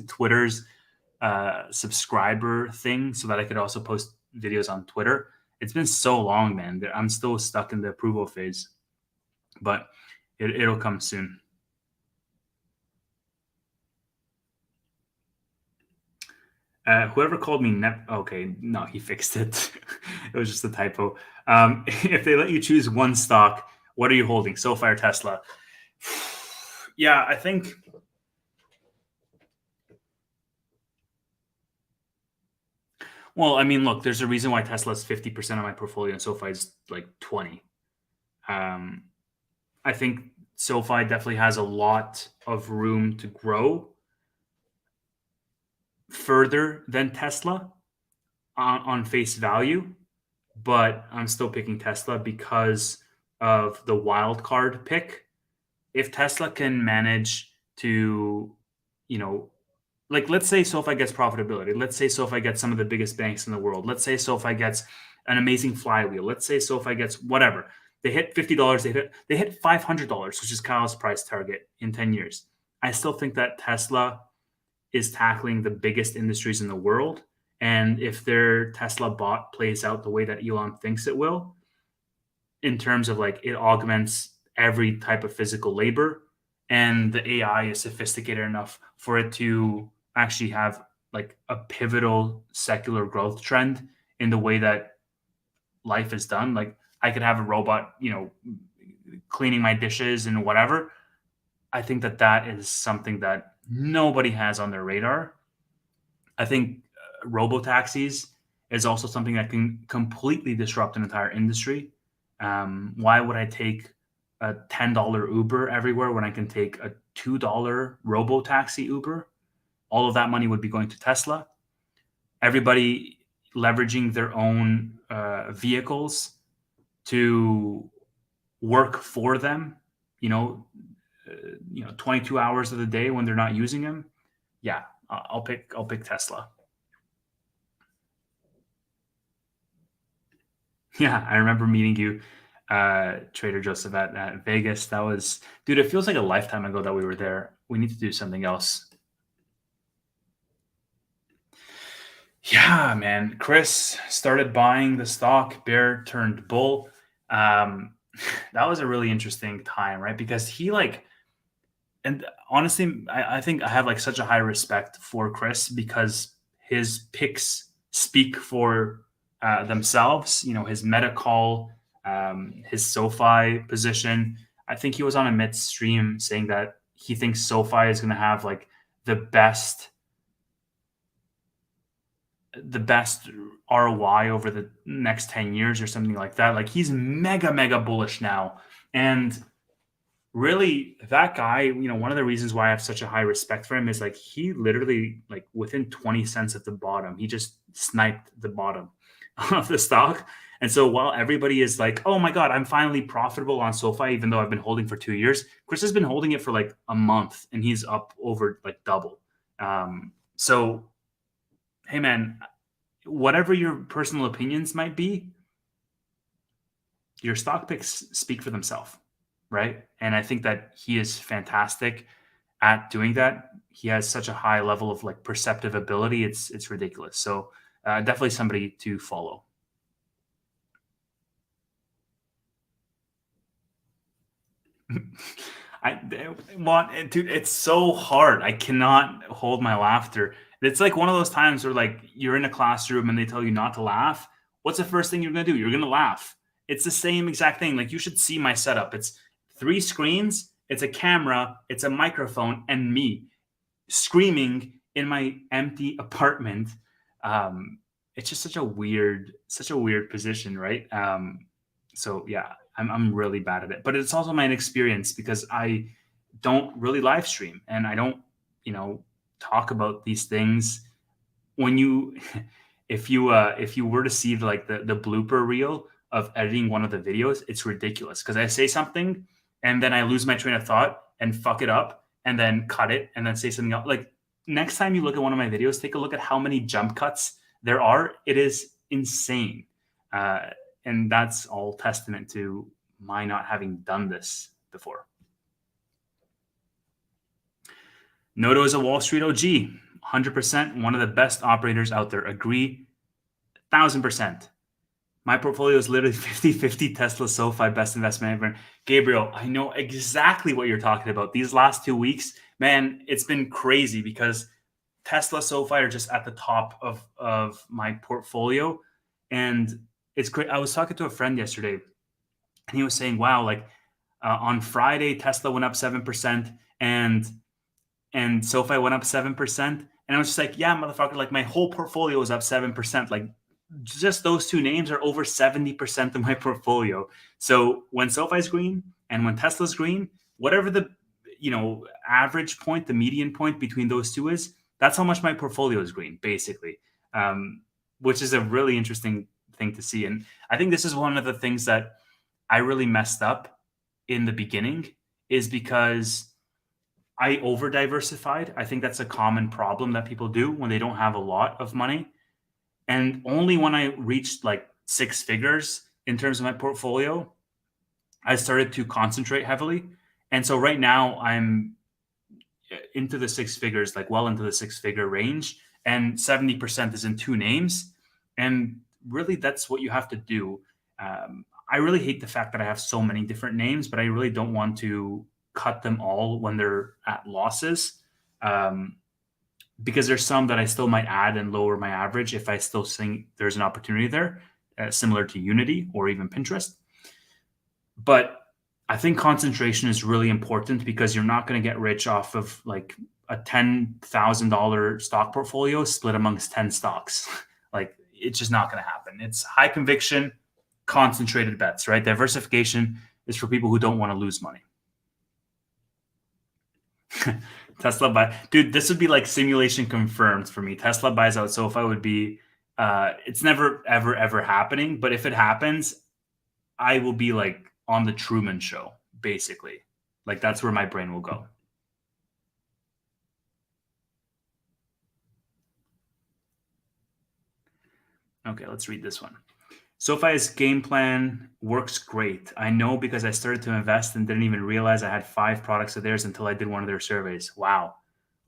Twitter's subscriber thing so that I could also post videos on Twitter. It's been so long, man, that I'm still stuck in the approval phase. but it'll come soon. Whoever called me okay, no, he fixed it. It was just a typo. If they let you choose one stock, what are you holding? SoFi or Tesla? Yeah, I think. Well, I mean, look, there's a reason why Tesla is 50% of my portfolio and SoFi is like 20. Um, I think SoFi definitely has a lot of room to grow further than Tesla on face value, but I'm still picking Tesla because of the wild card pick. If Tesla can manage to, you know, like let's say SoFi gets profitability. Let's say SoFi gets some of the biggest banks in the world. Let's say SoFi gets an amazing flywheel. Let's say SoFi gets whatever. They hit $50. They hit $500, which is Kyle's price target in 10 years. I still think that Tesla is tackling the biggest industries in the world. And if their Tesla bot plays out the way that Elon thinks it will, in terms of like it augments every type of physical labor, and the AI is sophisticated enough for it to actually have like a pivotal secular growth trend in the way that life is done. Like I could have a robot, cleaning my dishes and whatever. I think that that is something that nobody has on their radar. I think robo taxis is also something that can completely disrupt an entire industry. Why would I take a $10 Uber everywhere when I can take a $2 robo taxi Uber? All of that money would be going to Tesla. Everybody leveraging their own vehicles to work for them. You know, 22 hours of the day when they're not using them. Yeah, I'll pick Tesla. Yeah, I remember meeting you, Trader Joseph at Vegas. That was, dude. It feels like a lifetime ago that we were there. We need to do something else. Yeah, man. Chris started buying the stock. Bear turned bull. Um, that was a really interesting time, right? Because he like, and honestly, I think I have like such a high respect for Chris because his picks speak for themselves. His meta call, his SoFi position. I think he was on a midstream saying that he thinks SoFi is going to have like the best the best ROI over the next 10 years or something like that. Like he's mega, mega bullish now. And really that guy, one of the reasons why I have such a high respect for him is like he literally like within 20 cents at the bottom, he just sniped the bottom of the stock. And so while everybody is like, oh my God, I'm finally profitable on SoFi, even though I've been holding for 2 years, Chris has been holding it for like a month and he's up over like double. So, hey man, whatever your personal opinions might be, your stock picks speak for themselves, right? And I think that he is fantastic at doing that. He has such a high level of like perceptive ability. It's ridiculous. So definitely somebody to follow. I want, dude. It's so hard. I cannot hold my laughter. It's like one of those times where like you're in a classroom and they tell you not to laugh. What's the first thing you're gonna do? You're gonna laugh. It's the same exact thing. Like you should see my setup. It's three screens. It's a camera. It's a microphone and me screaming in my empty apartment. It's just such a weird position, right? So yeah, I'm really bad at it, but it's also my inexperience because I don't really live stream and I don't, talk about these things. When you, if you were to see like the blooper reel of editing one of the videos, it's ridiculous because I say something and then I lose my train of thought and fuck it up and then cut it and then say something else. Like next time you look at one of my videos, take a look at how many jump cuts there are. It is insane. Uh, and that's all testament to my not having done this before. Noto is a Wall Street OG, 100%, one of the best operators out there. Agree, 1000%. My portfolio is literally 50-50 Tesla, SoFi, best investment ever. Gabriel, I know exactly what you're talking about. These last 2 weeks, man, it's been crazy because Tesla, SoFi are just at the top of my portfolio. And it's great. I was talking to a friend yesterday and he was saying, wow, like on Friday, Tesla went up 7% and SoFi went up 7%. And I was just like, yeah, motherfucker, like my whole portfolio is up 7%. Like just those two names are over 70% of my portfolio. So when SoFi's green and when Tesla's green, whatever the average point, the median point between those two is, that's how much my portfolio is green, basically. Um, which is a really interesting thing to see. And I think this is one of the things that I really messed up in the beginning is because I over diversified. I think that's a common problem that people do when they don't have a lot of money. And only when I reached like six figures in terms of my portfolio, I started to concentrate heavily. And so right now I'm into the six figures, like well into the six-figure range, and 70% is in two names. And really, that's what you have to do. I really hate the fact that I have so many different names, but I really don't want to cut them all when they're at losses. Um, because there's some that I still might add and lower my average if I still think there's an opportunity there, similar to Unity or even Pinterest. But I think concentration is really important because you're not going to get rich off of like a $10,000 stock portfolio split amongst 10 stocks. Like it's just not going to happen. It's high conviction, concentrated bets, right? Diversification is for people who don't want to lose money. Tesla buy, dude. This would be like simulation confirmed for me. Tesla buys out SoFi would be. It's never ever happening. But if it happens, I will be like on the Truman Show, basically. Like that's where my brain will go. Okay, let's read this one. SoFi's game plan works great. I know because I started to invest and didn't even realize I had 5 products of theirs until I did one of their surveys. Wow.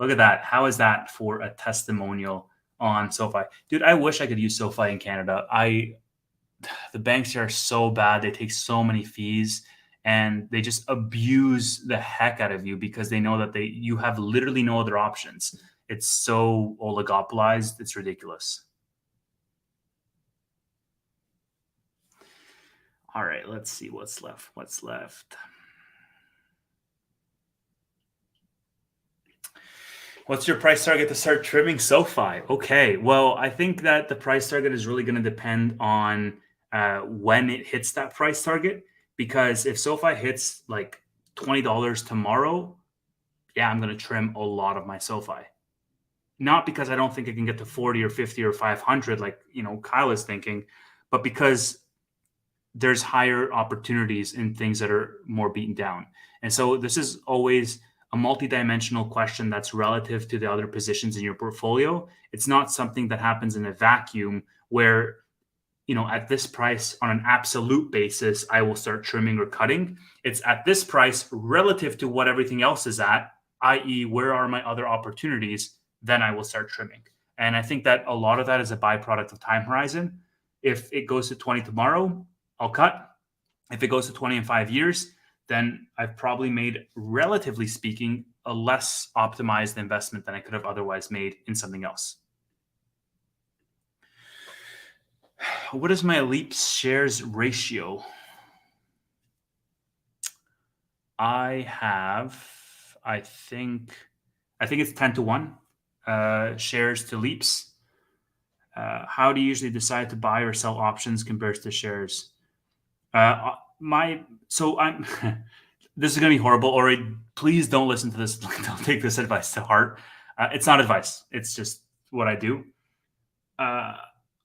Look at that. How is that for a testimonial on SoFi? Dude, I wish I could use SoFi in Canada. The banks here are so bad. They take so many fees and they just abuse the heck out of you because they know that you have literally no other options. It's so oligopolized. It's ridiculous. All right, let's see what's left. What's left? What's your price target to start trimming SoFi? Okay, well, I think that the price target is really going to depend on when it hits that price target. Because if SoFi hits like $20 tomorrow, yeah, I'm going to trim a lot of my SoFi. Not because I don't think it can get to 40 or 50 or 500, like Kyle is thinking, but because there's higher opportunities in things that are more beaten down. And so this is always a multidimensional question that's relative to the other positions in your portfolio. It's not something that happens in a vacuum where, at this price on an absolute basis, I will start trimming or cutting. It's at this price relative to what everything else is at, i.e., where are my other opportunities? Then I will start trimming. And I think that a lot of that is a byproduct of time horizon. If it goes to 20 tomorrow, I'll cut. If it goes to 20 in 5 years, then I've probably made, relatively speaking, a less optimized investment than I could have otherwise made in something else. What is my Leaps shares ratio? I think it's 10-1 shares to Leaps. How do you usually decide to buy or sell options compared to shares? I'm this is going to be horrible. Or please don't listen to this. Don't take this advice to heart. It's not advice. It's just what I do.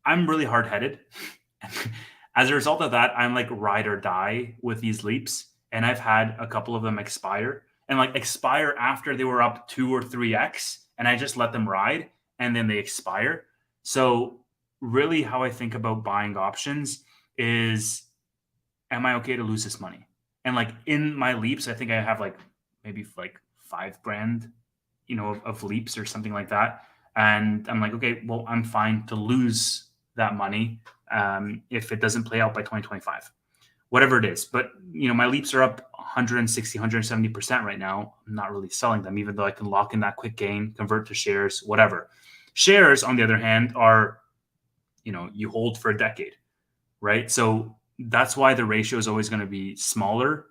I'm really hard headed. As a result of that, I'm like ride or die with these leaps. And I've had a couple of them expire and like expire after they were up 2 or 3x. And I just let them ride and then they expire. So really how I think about buying options is, am I okay to lose this money? And like in my leaps, I think I have like maybe like $5,000, of leaps or something like that. And I'm like, okay, well, I'm fine to lose that money if it doesn't play out by 2025, whatever it is. But my leaps are up 160, 170% right now. I'm not really selling them, even though I can lock in that quick gain, convert to shares, whatever. Shares, on the other hand, are, you hold for a decade, right? So that's why the ratio is always going to be smaller.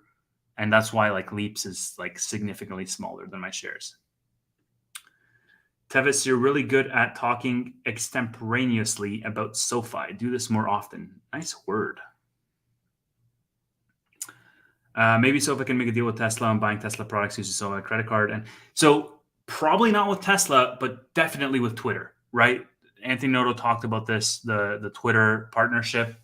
And that's why like leaps is like significantly smaller than my shares. Tevis, you're really good at talking extemporaneously about SoFi. Do this more often. Nice word. Maybe SoFi can make a deal with Tesla on buying Tesla products using SoFi credit card. And so probably not with Tesla, but definitely with Twitter, right? Anthony Noto talked about this, the Twitter partnership.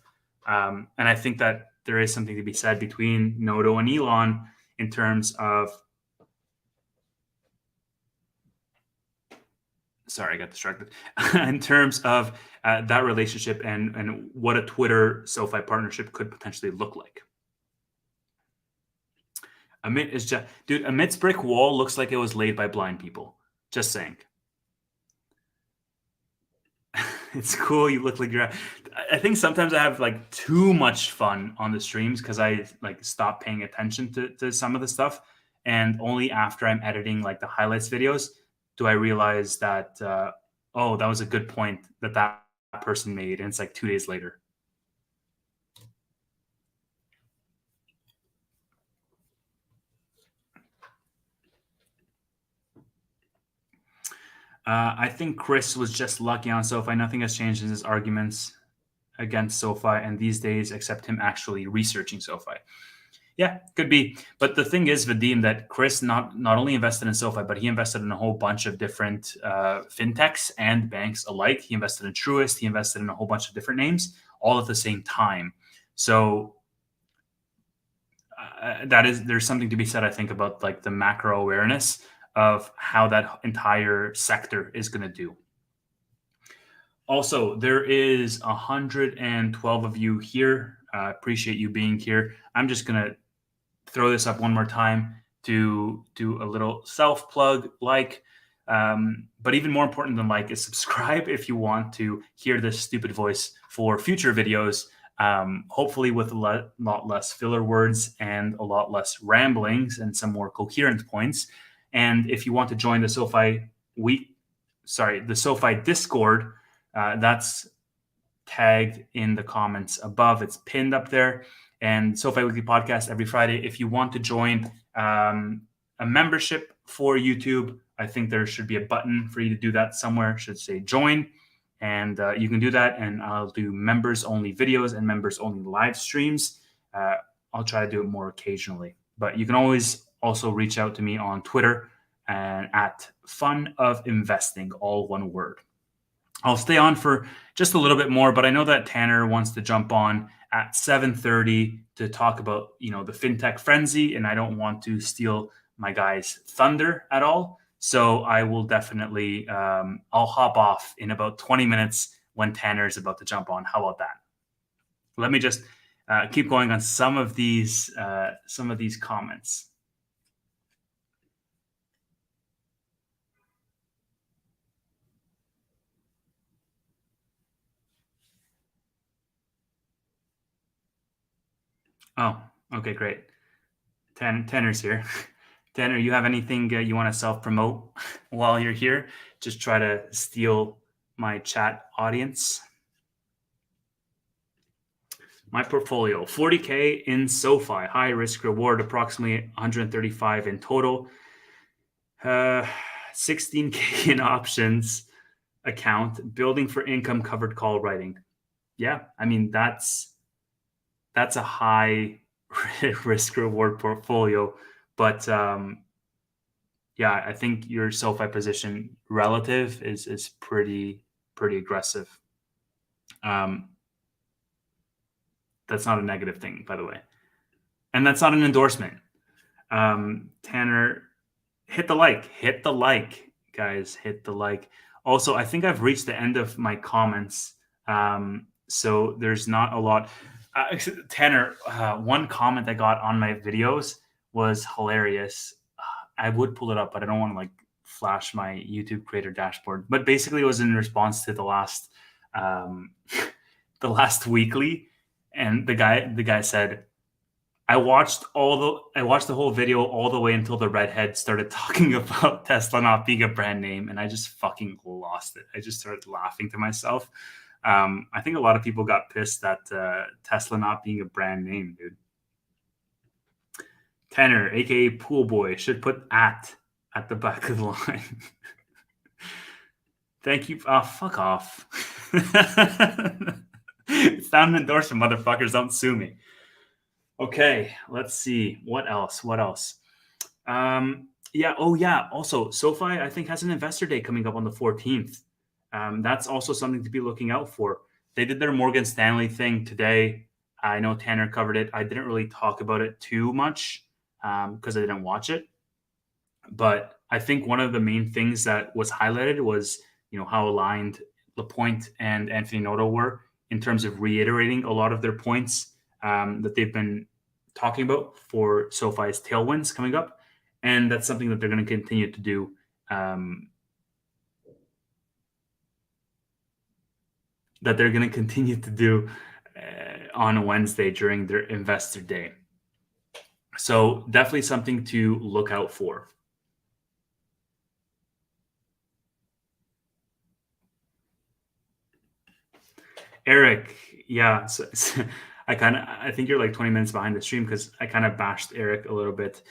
And I think that there is something to be said between Noto and Elon in terms of, sorry, I got distracted, in terms of that relationship and what a Twitter SoFi partnership could potentially look like. Amit is just, dude, Amit's brick wall looks like it was laid by blind people. Just saying. It's cool. You look like you're. I think sometimes I have like too much fun on the streams because I like stop paying attention to some of the stuff, and only after I'm editing like the highlights videos do I realize that oh, that was a good point that person made, and it's like 2 days later. I think Chris was just lucky on SoFi. Nothing has changed in his arguments against SoFi, and these days, except him actually researching SoFi. Yeah, could be. But the thing is, Vadim, that Chris not only invested in SoFi, but he invested in a whole bunch of different fintechs and banks alike. He invested in Truist. He invested in a whole bunch of different names, all at the same time. So there's something to be said, I think, about like the macro awareness of how that entire sector is going to do. Also, there is 112 of you here. Appreciate you being here. I'm just going to throw this up one more time to do a little self plug, but even more important than like is subscribe if you want to hear this stupid voice for future videos. Hopefully with a lot less filler words and a lot less ramblings and some more coherent points. And if you want to join the SoFi Discord, that's tagged in the comments above. It's pinned up there. And SoFi Weekly Podcast every Friday. If you want to join a membership for YouTube, I think there should be a button for you to do that somewhere. It should say join. And you can do that. And I'll do members only videos and members only live streams. I'll try to do it more occasionally. But you can always also reach out to me on Twitter and at Fun of Investing, all one word. I'll stay on for just a little bit more, but I know that Tanner wants to jump on at 7:30 to talk about, the fintech frenzy, and I don't want to steal my guy's thunder at all. So I will definitely, I'll hop off in about 20 minutes when Tanner is about to jump on. How about that? Let me just keep going on some of these comments. Oh, okay, great. Tanner's here. Tanner, you have anything you want to self-promote while you're here? Just try to steal my chat audience. My portfolio, 40K in SoFi, high risk reward, approximately 135 in total. 16K in options account, building for income, covered call writing. Yeah, I mean, that's a high risk reward portfolio, but yeah, I think your SoFi position relative is pretty aggressive. That's not a negative thing, by the way, and that's not an endorsement. Tanner, hit the like, guys, hit the like. Also, I think I've reached the end of my comments, so there's not a lot. Tanner, one comment I got on my videos was hilarious. I would pull it up, but I don't want to like flash my YouTube creator dashboard. But basically, it was in response to the last the last weekly, and the guy said, I watched the whole video all the way until the redhead started talking about Tesla not being a brand name, and I just fucking lost it. I just started laughing to myself. I think a lot of people got pissed at Tesla not being a brand name, dude. Tanner, aka Pool Boy, should put at the back of the line. Thank you. Oh, fuck off. It's not an endorsement, motherfuckers. Don't sue me. Okay, let's see. What else? Yeah. Oh, yeah. Also, SoFi, I think, has an investor day coming up on the 14th. That's also something to be looking out for. They did their Morgan Stanley thing today. I know Tanner covered it. I didn't really talk about it too much because I didn't watch it. But I think one of the main things that was highlighted was, how aligned Lapointe and Anthony Noto were in terms of reiterating a lot of their points that they've been talking about for SoFi's tailwinds coming up. And that's something that they're going to continue to do. On Wednesday during their investor day. So definitely something to look out for. Eric, yeah. So I think you're like 20 minutes behind the stream because I kind of bashed Eric a little bit.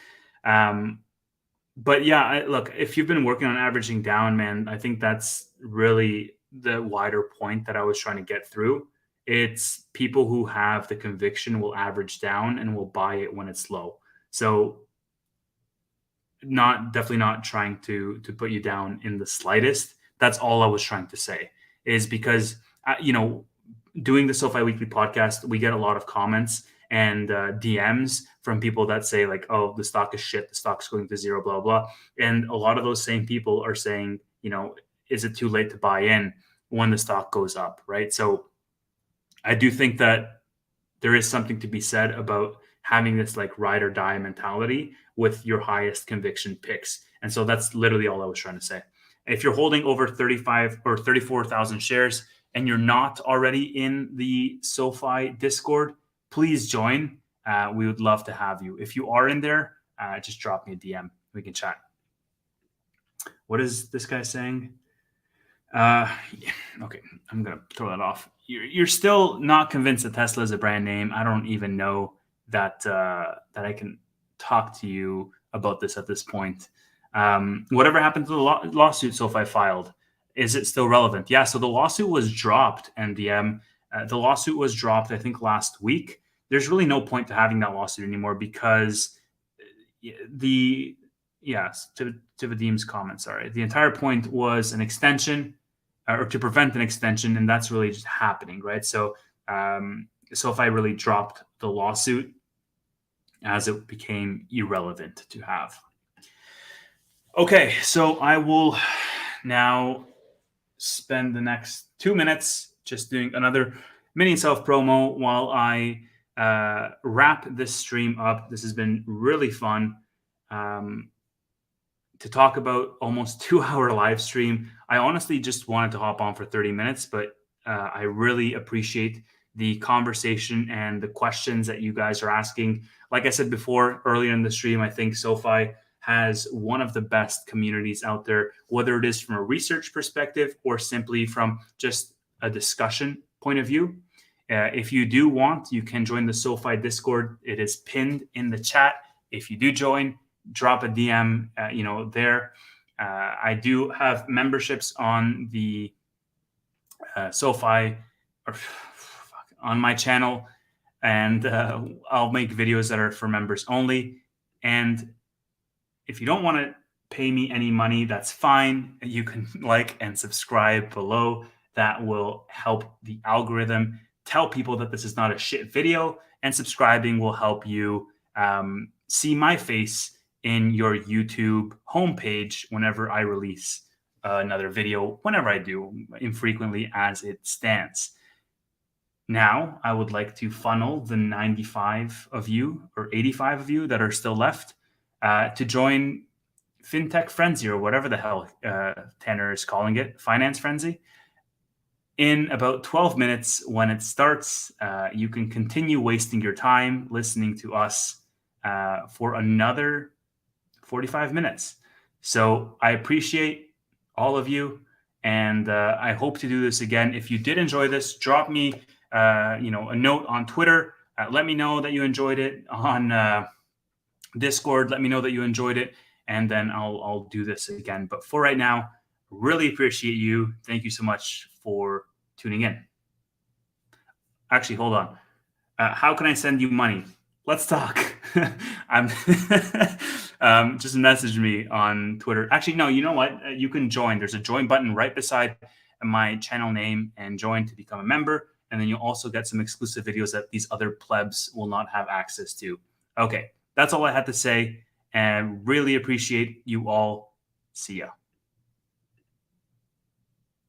But yeah, look, if you've been working on averaging down, man, I think that's really the wider point that I was trying to get through. It's people who have the conviction will average down and will buy it when it's low. So definitely not trying to put you down in the slightest. That's all I was trying to say, is because doing the SoFi Weekly podcast, we get a lot of comments and DMs from people that say like, oh, the stock is shit, the stock's going to zero, blah, blah. And a lot of those same people are saying, is it too late to buy in when the stock goes up, right? So I do think that there is something to be said about having this like ride or die mentality with your highest conviction picks. And so that's literally all I was trying to say. If you're holding over 35 or 34,000 shares and you're not already in the SoFi Discord, please join. We would love to have you. If you are in there, just drop me a DM. We can chat. What is this guy saying? Okay, I'm going to throw that off. You're still not convinced that Tesla is a brand name. I don't even know that I can talk to you about this at this point. Whatever happened to the lawsuit SoFi filed, is it still relevant? Yeah, so the lawsuit was dropped, NDM. The lawsuit was dropped, I think, last week. There's really no point to having that lawsuit anymore because to Vadim's comment, sorry. The entire point was an extension or to prevent an extension, and that's really just happening, right? So SoFi really dropped the lawsuit as it became irrelevant to have. Okay, so I will now spend the next 2 minutes just doing another mini self promo while I wrap this stream up. This has been really fun to talk about almost 2-hour live stream. I honestly just wanted to hop on for 30 minutes, but I really appreciate the conversation and the questions that you guys are asking. Like I said before, earlier in the stream, I think SoFi has one of the best communities out there, whether it is from a research perspective or simply from just a discussion point of view. If you do want, you can join the SoFi Discord. It is pinned in the chat. If you do join, drop a DM, there. I do have memberships on the SoFi on my channel, and I'll make videos that are for members only. And if you don't want to pay me any money, that's fine. You can like and subscribe below. That will help the algorithm tell people that this is not a shit video, and subscribing will help you see my face in your YouTube homepage whenever I release another video, whenever I do, infrequently as it stands. Now, I would like to funnel the 95 of you or 85 of you that are still left to join FinTech Frenzy or whatever the hell Tanner is calling it, Finance Frenzy. in about 12 minutes when it starts, you can continue wasting your time listening to us for another 45 minutes. So I appreciate all of you, and I hope to do this again. If you did enjoy this, drop me a note on Twitter. Let me know that you enjoyed it. On Discord, let me know that you enjoyed it, and then I'll do this again. But for right now, really appreciate you. Thank you so much for tuning in. Actually, hold on. How can I send you money? Let's talk. I'm just message me on Twitter. Actually, no, you know what? You can join. There's a join button right beside my channel name, and join to become a member. And then you'll also get some exclusive videos that these other plebs will not have access to. Okay, that's all I had to say, and really appreciate you all. See ya.